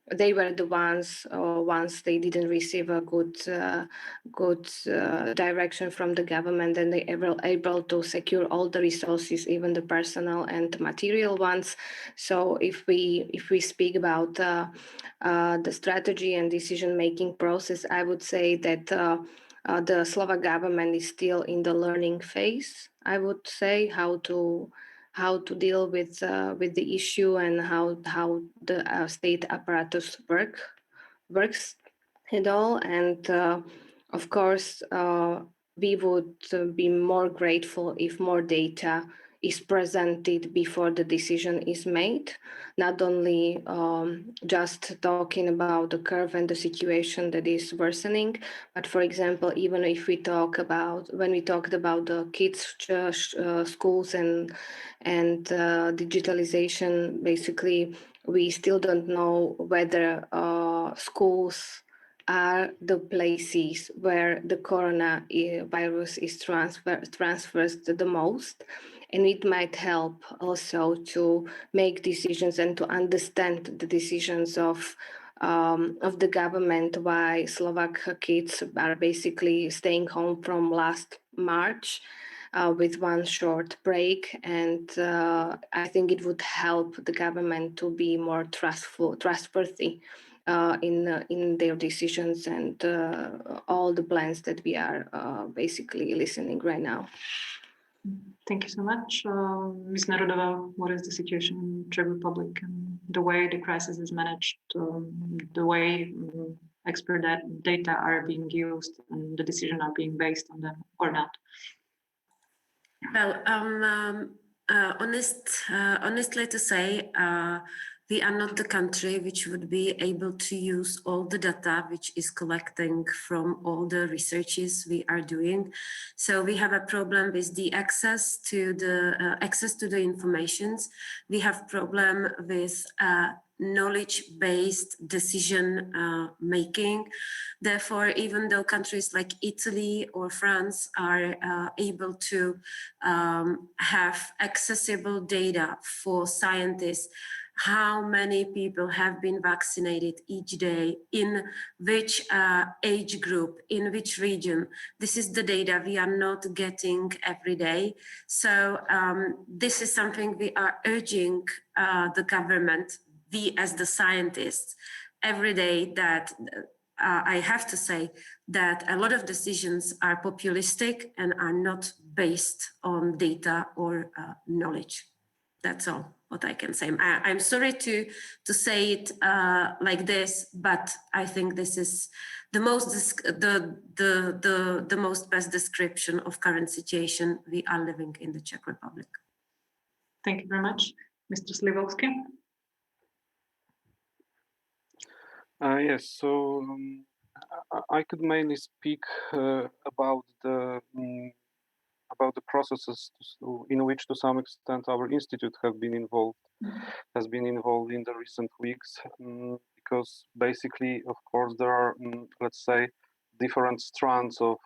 they were the ones, once they didn't receive a good direction from the government, and they were able to secure all the resources, even the personal and material ones. So if we speak about the strategy and decision-making process, I would say that the Slovak government is still in the learning phase. I would say how to deal with the issue and how the state apparatus works and all. And of course, we would be more grateful if more data is presented before the decision is made, not only just talking about the curve and the situation that is worsening, but for example, even if we talked about the kids' schools and digitalization, basically, we still don't know whether schools are the places where the coronavirus is transferred the most. And it might help also to make decisions and to understand the decisions of the government, why Slovak kids are basically staying home from last March with one short break. And I think it would help the government to be more trustworthy in their decisions and all the plans that we are basically listening right now. Thank you so much. Ms. Nerudová, what is the situation in Czech Republic and the way the crisis is managed, the way expert data are being used and the decisions are being based on them or not? Well, honestly to say, we are not the country which would be able to use all the data which is collecting from all the researches we are doing. So we have a problem with the access to the informations. We have problem with knowledge-based decision making. Therefore, even though countries like Italy or France are able to have accessible data for scientists, how many people have been vaccinated each day, in which age group, in which region. This is the data we are not getting every day. So this is something we are urging the government, we as the scientists, every day, that I have to say that a lot of decisions are populistic and are not based on data or knowledge. That's all what I can say. I'm sorry to say it like this, but I think this is the most best description of current situation we are living in the Czech Republic. Thank you very much, Mr. Slavoski. Yes, so I could mainly speak about the processes in which, to some extent, our institute has been involved in the recent weeks, because basically, of course, there are, let's say, different strands of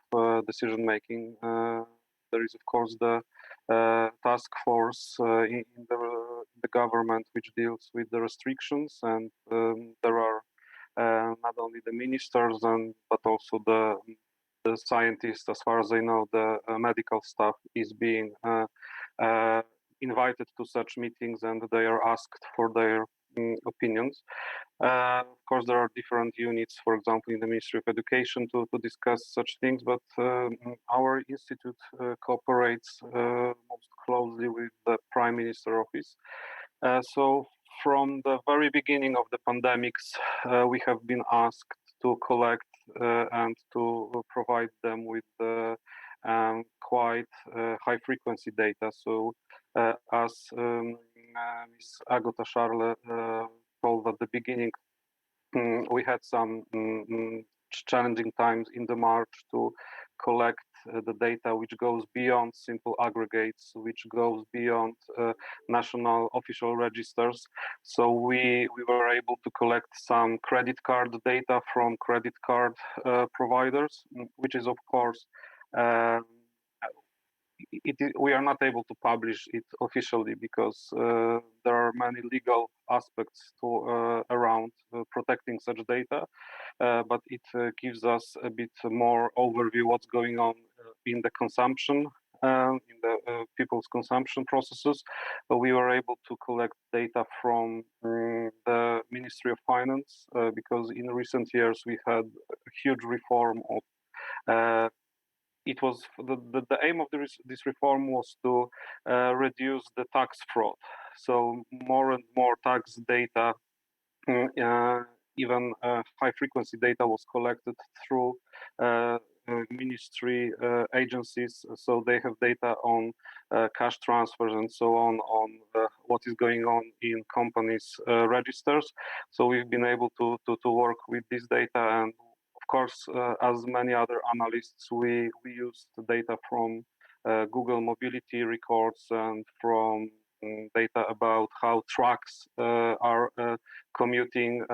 decision making. There is, of course, the task force in the government which deals with the restrictions, and there are not only the ministers but also the scientists. As far as I know, the medical staff is being invited to such meetings, and they are asked for their opinions. Of course, there are different units, for example, in the Ministry of Education to discuss such things, but our institute cooperates most closely with the Prime Minister office. So from the very beginning of the pandemics, we have been asked to collect and to provide them with quite high frequency data. So as Ms. Agota Szarle told at the beginning, we had some challenging times in the March to collect the data which goes beyond simple aggregates, which goes beyond national official registers. So we were able to collect some credit card data from credit card providers, which is of course we are not able to publish it officially because there are many legal aspects around protecting such data, but it gives us a bit more overview what's going on in the consumption, in the people's consumption processes. We were able to collect data from the Ministry of Finance because in recent years we had a huge reform of it was the aim of this reform was to reduce the tax fraud. So more and more tax data, even high frequency data, was collected through ministry agencies. So they have data on cash transfers and so on what is going on in companies' registers. So we've been able to work with this data, and of course, as many other analysts, we use the data from Google mobility records and from data about how trucks are commuting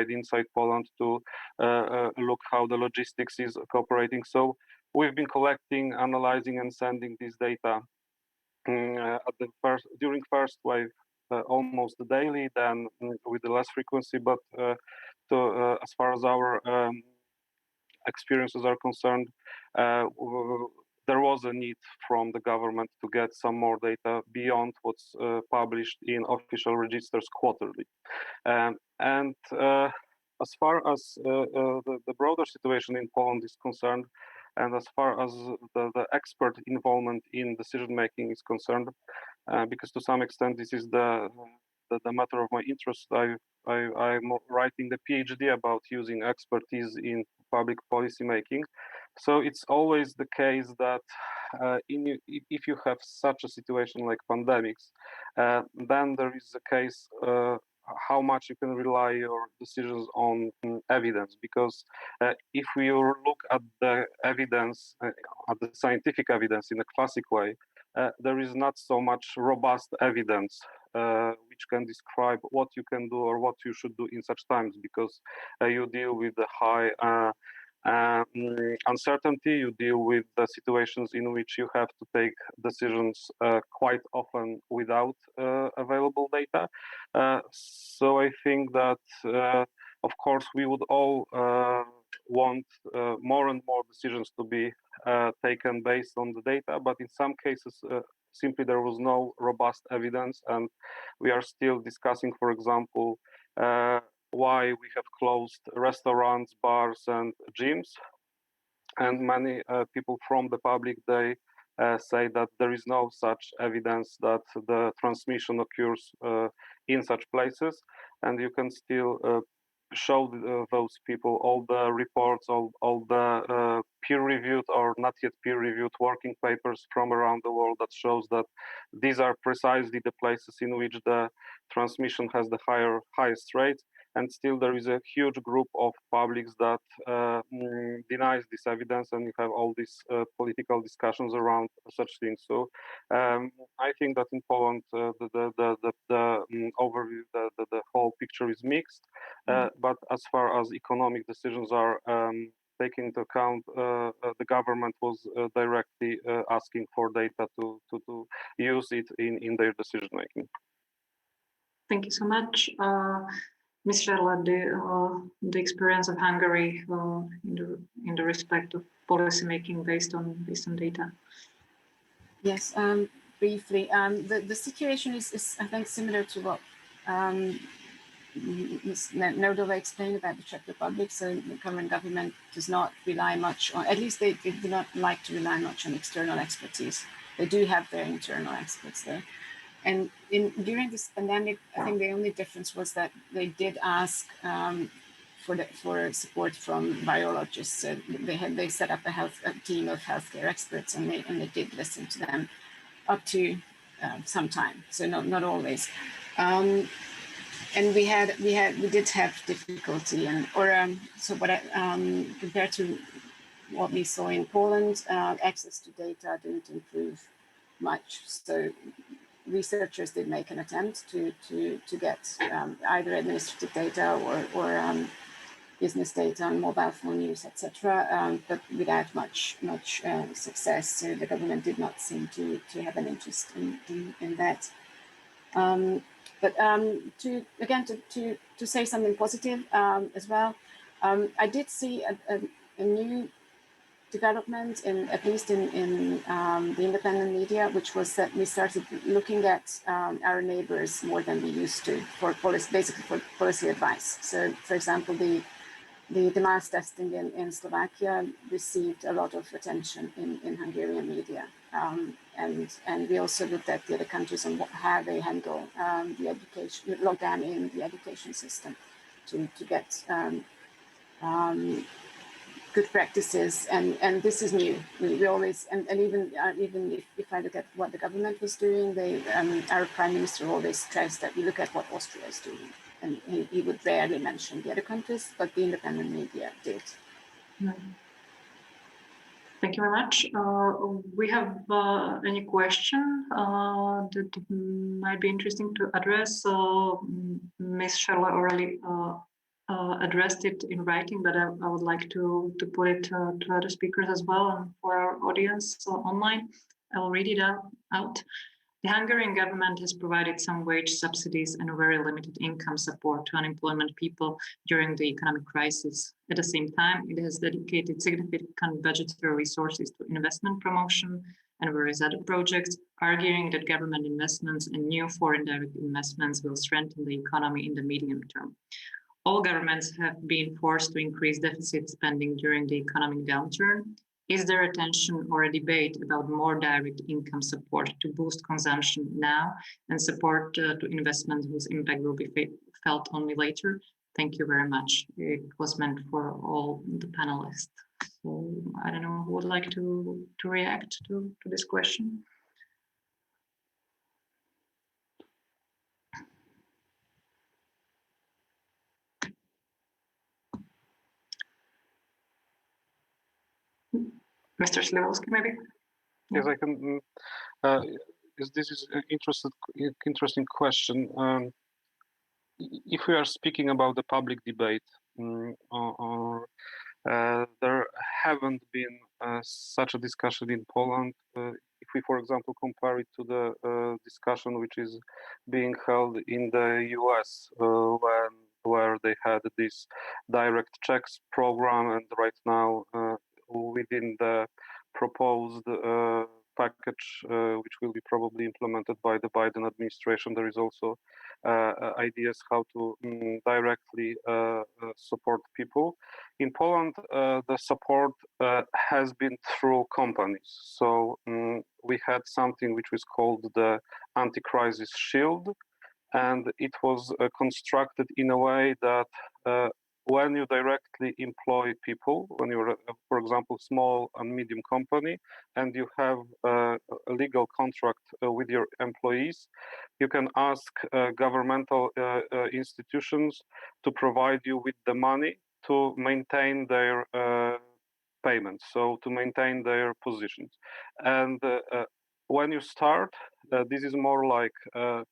inside Poland to look how the logistics is cooperating. So we've been collecting, analyzing, and sending this data during first wave almost daily, then with the less frequency, but as far as our experiences are concerned, there was a need from the government to get some more data beyond what's published in official registers quarterly. And as far as the broader situation in Poland is concerned, and as far as the expert involvement in decision-making is concerned, because to some extent this is the matter of my interest, I'm writing the PhD about using expertise in public policy making. So it's always the case that if you have such a situation like pandemics, then there is a case how much you can rely your decisions on evidence. Because if we look at the evidence, at the scientific evidence in a classic way, there is not so much robust evidence which can describe what you can do or what you should do in such times, because you deal with the high uncertainty, you deal with the situations in which you have to take decisions quite often without available data. So I think that, of course, we would all want more and more decisions to be taken based on the data, but in some cases, simply there was no robust evidence, and we are still discussing, for example, why we have closed restaurants, bars, and gyms. And many people from the public, they say that there is no such evidence that the transmission occurs in such places, and you can still show those people all the reports, all the peer-reviewed or not yet peer-reviewed working papers from around the world that shows that these are precisely the places in which the transmission has the highest rate. And still there is a huge group of publics that denies this evidence, and you have all these political discussions around such things. So I think that in Poland the overview, the whole picture is mixed. But as far as economic decisions are taking into account the government was directly asking for data to use it in their decision making. Thank you so much. Ms. Sherla, the experience of Hungary in the respect of policy making based on data. Yes, briefly. The situation is I think similar to what Ms. Nerudová explained about the Czech Republic. So the current government does not rely much on, at least they do not like to rely much on external expertise. They do have their internal experts there. And during this pandemic, I think the only difference was that they did ask for support from virologists. So they set up a team of healthcare experts, and they did listen to them up to some time. So not always. And we did have difficulty, compared to what we saw in Poland, access to data didn't improve much. So researchers did make an attempt to get either administrative data or business data on mobile phone use, etc., but without much success. So the government did not seem to have an interest in that. To say something positive as well, I did see a new development at least in the independent media, which was that we started looking at our neighbors more than we used to for policy advice. So, for example, the mass testing in Slovakia received a lot of attention in Hungarian media, and we also looked at the other countries and how they handle the education lockdown in the education system to get good practices, and this is new. We always and even if I look at what the government was doing, our prime minister always stressed that we look at what Austria is doing, and he would rarely mention the other countries, but the independent media did. Thank you very much. We have any question that might be interesting to address. Ms. Sherla already addressed it in writing, but I would like to put it to other speakers as well and for our audience online. I will read it out. The Hungarian government has provided some wage subsidies and very limited income support to unemployment people during the economic crisis. At the same time, it has dedicated significant budgetary resources to investment promotion and various other projects, arguing that government investments and new foreign direct investments will strengthen the economy in the medium term. All governments have been forced to increase deficit spending during the economic downturn. Is there a tension or a debate about more direct income support to boost consumption now and support to investment whose impact will be felt only later? Thank you very much. It was meant for all the panelists. So I don't know who would like to react to this question. Mr. Slavoski, maybe? Yes, I can. This is an interesting question. If we are speaking about the public debate, there haven't been such a discussion in Poland. If we, for example, compare it to the discussion which is being held in the US, where they had this direct checks program, and right now within the proposed package, which will be probably implemented by the Biden administration, there is also ideas how to directly support people. In Poland, the support has been through companies. So we had something which was called the anti-crisis shield, and it was constructed in a way that when you directly employ people, when you're, for example, small and medium company, and you have a legal contract with your employees, you can ask governmental institutions to provide you with the money to maintain their payments, so to maintain their positions. And when you start, this is more like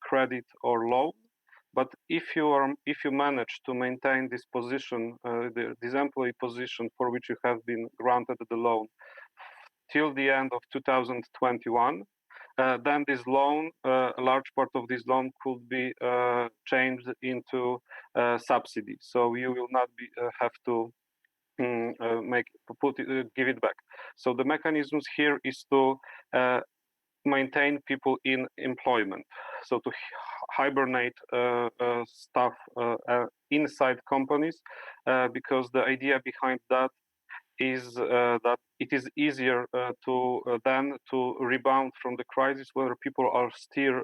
credit or loan. But if you manage to maintain this position, this employee position for which you have been granted the loan till the end of 2021, then this loan, a large part of this loan could be changed into subsidy. So you will not have to give it back. So the mechanisms here is to maintain people in employment. So to hibernate staff inside companies, because the idea behind that is that it is easier to rebound from the crisis where people are still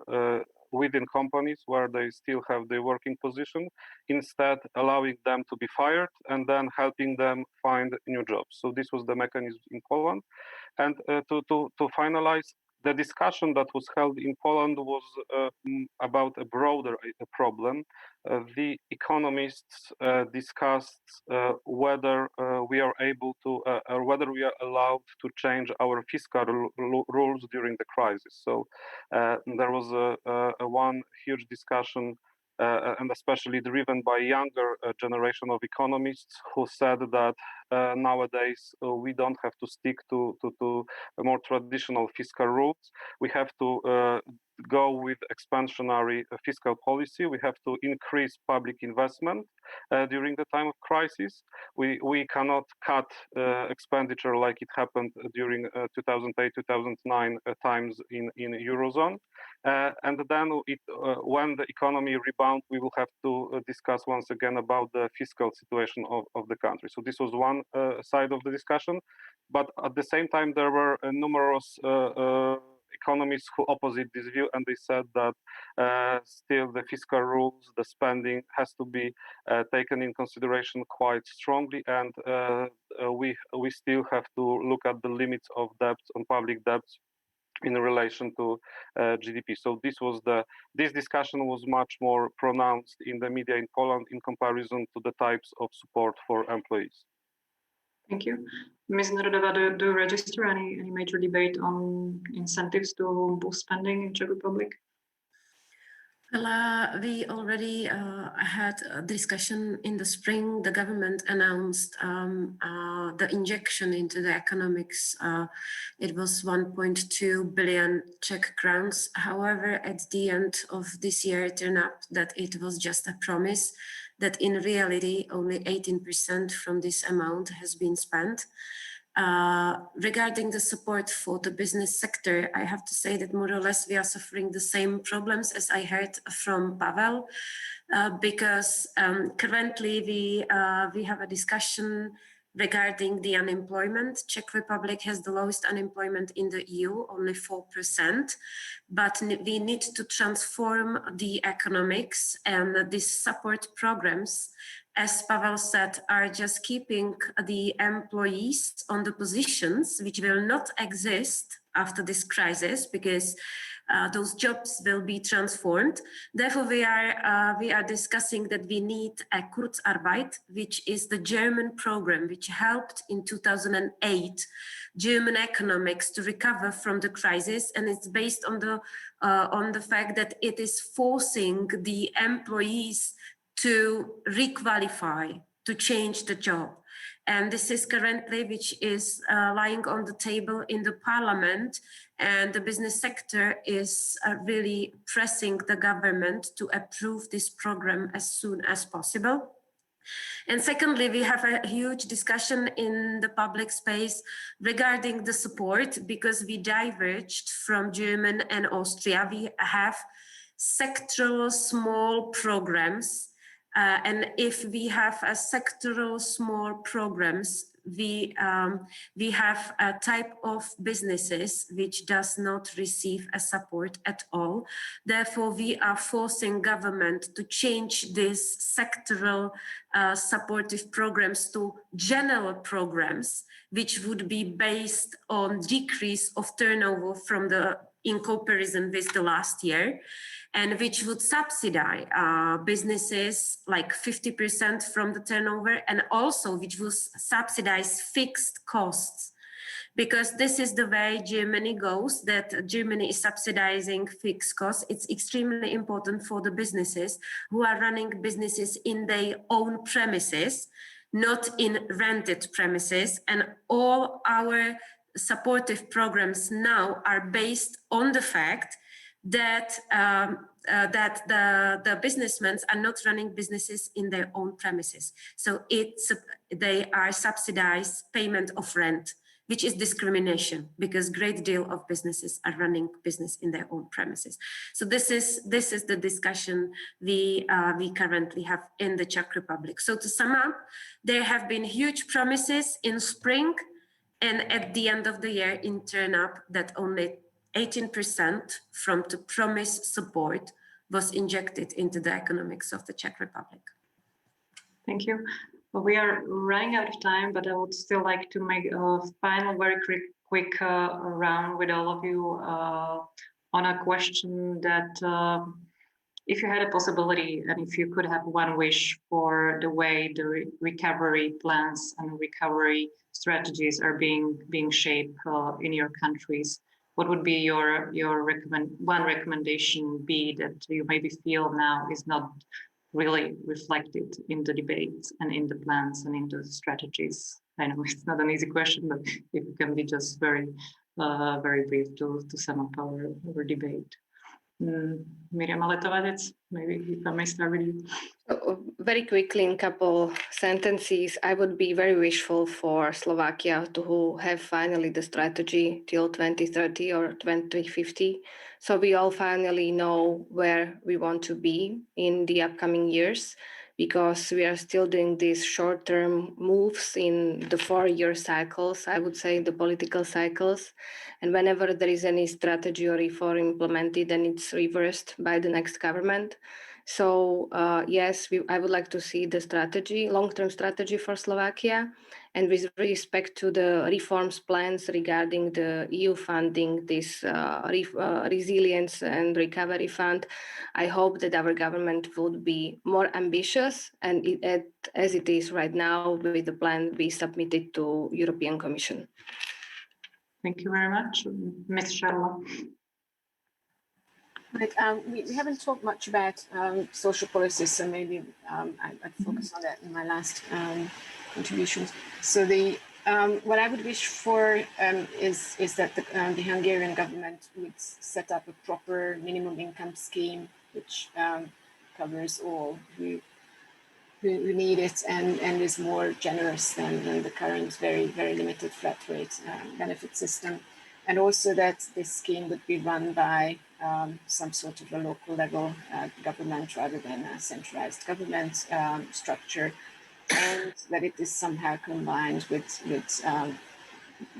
within companies where they still have their working position, instead allowing them to be fired and then helping them find new jobs. So this was the mechanism in Poland. And to finalize, the discussion that was held in Poland was about a broader problem. The economists discussed whether we are able to, or whether we are allowed to change our fiscal rules during the crisis. So there was a one huge discussion, and especially driven by younger generation of economists who said that nowadays we don't have to stick to more traditional fiscal rules. We have to go with expansionary fiscal policy. We have to increase public investment during the time of crisis. We cannot cut expenditure like it happened during 2008-2009 times in Eurozone. And then when the economy rebounds, we will have to discuss once again about the fiscal situation of the country. So this was one side of the discussion, but at the same time there were numerous economists who opposite this view, and they said that still the fiscal rules, the spending has to be taken in consideration quite strongly, and we still have to look at the limits of debt on public debts in relation to GDP. So this discussion was much more pronounced in the media in Poland in comparison to the types of support for employees. Thank you. Ms. Nerudová, do you register any major debate on incentives to boost spending in Czech Republic? Well, we already had a discussion in the spring. The government announced the injection into the economics. It was 1.2 billion Czech crowns. However, at the end of this year, it turned out that it was just a promise, that in reality, only 18% from this amount has been spent. Regarding the support for the business sector, I have to say that more or less we are suffering the same problems as I heard from Pavel, because currently we have a discussion regarding the unemployment. Czech Republic has the lowest unemployment in the EU, only 4%, but we need to transform the economics, and these support programs, as Pavel said, are just keeping the employees on the positions which will not exist after this crisis, because those jobs will be transformed. Therefore, we are discussing that we need a Kurzarbeit, which is the German program which helped in 2008 German economics to recover from the crisis, and it's based on the fact that it is forcing the employees to requalify, to change the job. And this is currently which is lying on the table in the parliament, and the business sector is really pressing the government to approve this program as soon as possible. And secondly, we have a huge discussion in the public space regarding the support, because we diverged from Germany and Austria. We have sectoral small programs. And if we have a sectoral small programs, we have a type of businesses which does not receive a support at all. Therefore, we are forcing government to change these sectoral supportive programs to general programs, which would be based on decrease of turnover in comparison with the last year, and which would subsidize businesses like 50% from the turnover, and also which will subsidize fixed costs. because this is the way Germany goes, that Germany is subsidizing fixed costs. It's extremely important for the businesses who are running businesses in their own premises, not in rented premises. And all our supportive programs now are based on the fact that the businessmen are not running businesses in their own premises. So they are subsidized payment of rent, which is discrimination, because great deal of businesses are running business in their own premises. So this is the discussion we currently have in the Czech Republic. So to sum up, there have been huge promises in spring, and at the end of the year, it turned up that only 18% from the promised support was injected into the economics of the Czech Republic. Thank you. Well, we are running out of time, but I would still like to make a final, very quick round with all of you on a question that if you had a possibility and if you could have one wish for the way the recovery plans and recovery strategies are being shaped in your countries, what would be your one recommendation be that you maybe feel now is not really reflected in the debates and in the plans and in the strategies? I know it's not an easy question, but if it can be just very brief to sum up our debate. Miriama Letovanec, maybe if I may start with you. Very quickly, in a couple sentences, I would be very wishful for Slovakia to have finally the strategy till 2030 or 2050. So we all finally know where we want to be in the upcoming years, because we are still doing these short-term moves in the 4-year cycles, I would say, the political cycles. And whenever there is any strategy or reform implemented, then it's reversed by the next government. So yes, I would like to see the strategy, long-term strategy for Slovakia. And with respect to the reforms plans regarding the EU funding, this resilience and recovery fund, I hope that our government would be more ambitious, and as it is right now with the plan we submitted to European Commission. Thank you very much. Ms. Sharma. Right, we haven't talked much about social policies, so maybe I'd focus on that in my last contributions. So what I would wish for is that the Hungarian government would set up a proper minimum income scheme which covers all who need it and is more generous than the current very limited flat rate benefit system. And also that this scheme would be run by some sort of a local level government rather than a centralized government structure, and that it is somehow combined with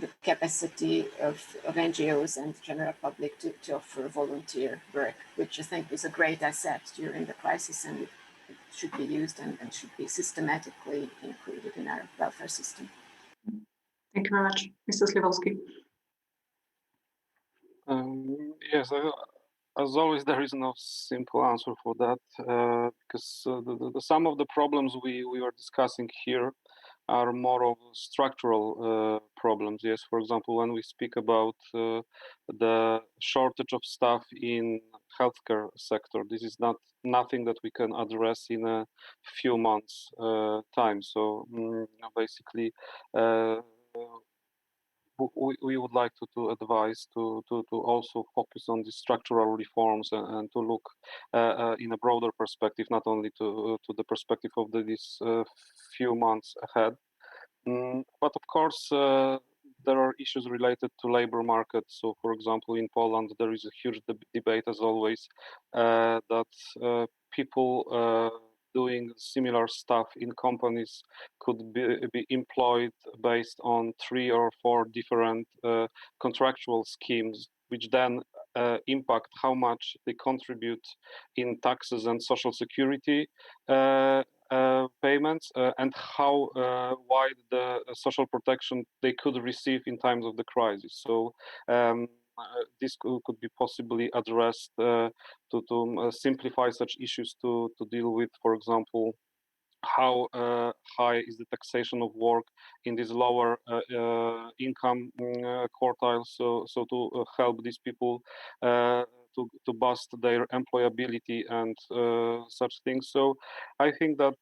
the capacity of NGOs and the general public to offer volunteer work, which I think is a great asset during the crisis, and it should be used and should be systematically included in our welfare system. Thank you very much. Mr. Slavoski. Yes, as always, there is no simple answer for that, because some of the problems we were discussing here are more of structural problems. Yes, for example, when we speak about the shortage of staff in healthcare sector, this is nothing that we can address in a few months time. So basically, we would like to advise to also focus on the structural reforms and to look in a broader perspective, not only to the perspective of these few months ahead. But of course, there are issues related to labor market. So, for example, in Poland, there is a huge debate, as always, that people doing similar stuff in companies could be employed based on 3 or 4 different contractual schemes, which then impact how much they contribute in taxes and social security payments, and how wide the social protection they could receive in times of the crisis. So this could be possibly addressed to simplify such issues to deal with, for example, how high is the taxation of work in these lower income quartiles, so to help these people to boost their employability and such things. So I think that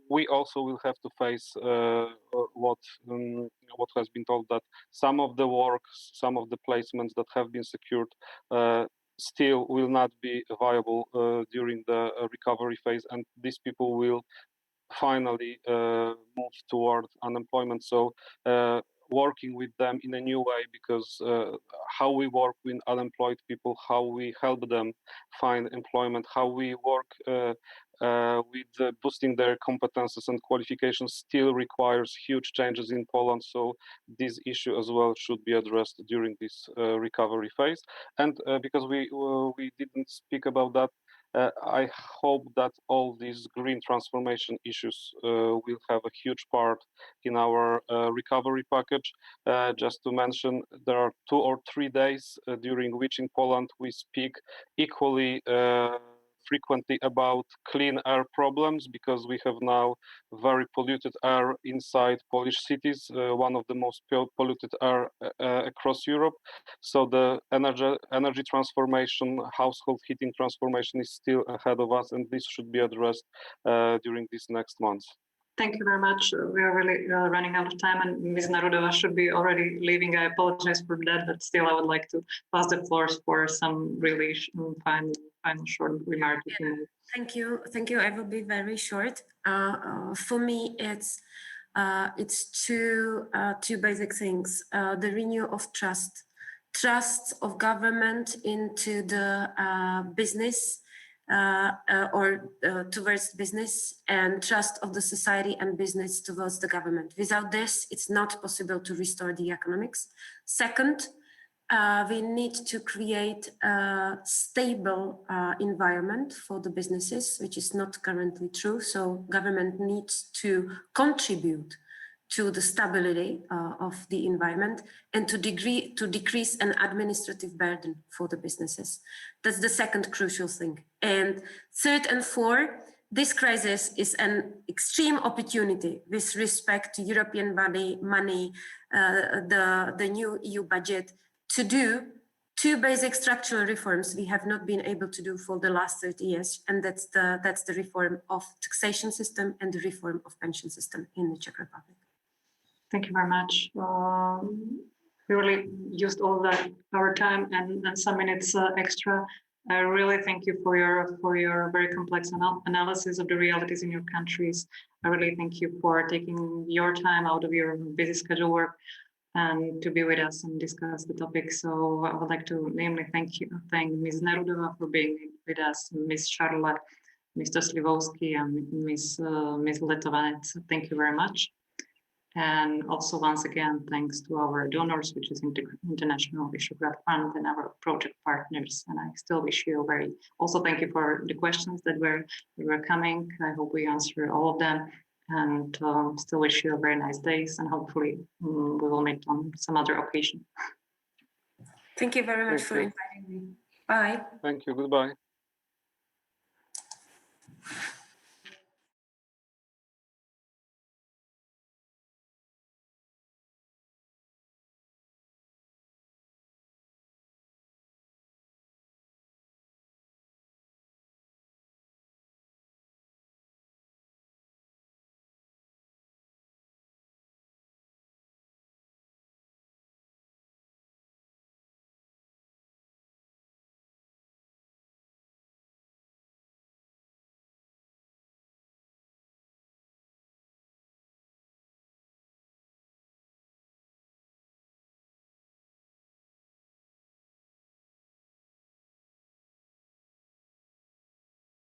we also will have to face what has been told, that some of the works, some of the placements that have been secured still will not be viable during the recovery phase, and these people will finally move toward unemployment. So working with them in a new way, because how we work with unemployed people, how we help them find employment, how we work with boosting their competences and qualifications still requires huge changes in Poland. So this issue as well should be addressed during this recovery phase. And because we didn't speak about that, I hope that all these green transformation issues will have a huge part in our recovery package. Just to mention, there are 2 or 3 days during which in Poland we speak equally frequently about clean air problems, because we have now very polluted air inside Polish cities, one of the most polluted air across Europe. So the energy transformation, household heating transformation is still ahead of us, and this should be addressed during these next months. Thank you very much. We are really running out of time, and Ms. Nerudová should be already leaving. I apologize for that, but still I would like to pass the floor for some really final short remark. Yeah. Thank you. I will be very short. For me, it's two basic things. The renewal of trust of government into the business, or towards business, and trust of the society and business towards the government. Without this, it's not possible to restore the economics. Second, we need to create a stable environment for the businesses, which is not currently true. So government needs to contribute to the stability of the environment, and to decrease an administrative burden for the businesses. That's the second crucial thing. And third and fourth, this crisis is an extreme opportunity with respect to European money, the new EU budget, to do 2 basic structural reforms we have not been able to do for the last 30 years, and that's the reform of taxation system and the reform of pension system in the Czech Republic. Thank you very much. We really used all our time and some minutes extra. I really thank you for your very complex analysis of the realities in your countries. I really thank you for taking your time out of your busy schedule work and to be with us and discuss the topic. So I would like to namely thank Ms. Nerudová for being with us, Ms. Charlotte, Mr. Slavoski, and Ms. Letovanec. Thank you very much. And also, once again, thanks to our donors, which is International Vyšehrad Fund, and our project partners. And I still wish you also thank you for the questions that were coming. I hope we answer all of them, and still wish you a very nice days, and hopefully we will meet on some other occasion. Thank you very much for inviting me. Bye. Thank you. Goodbye.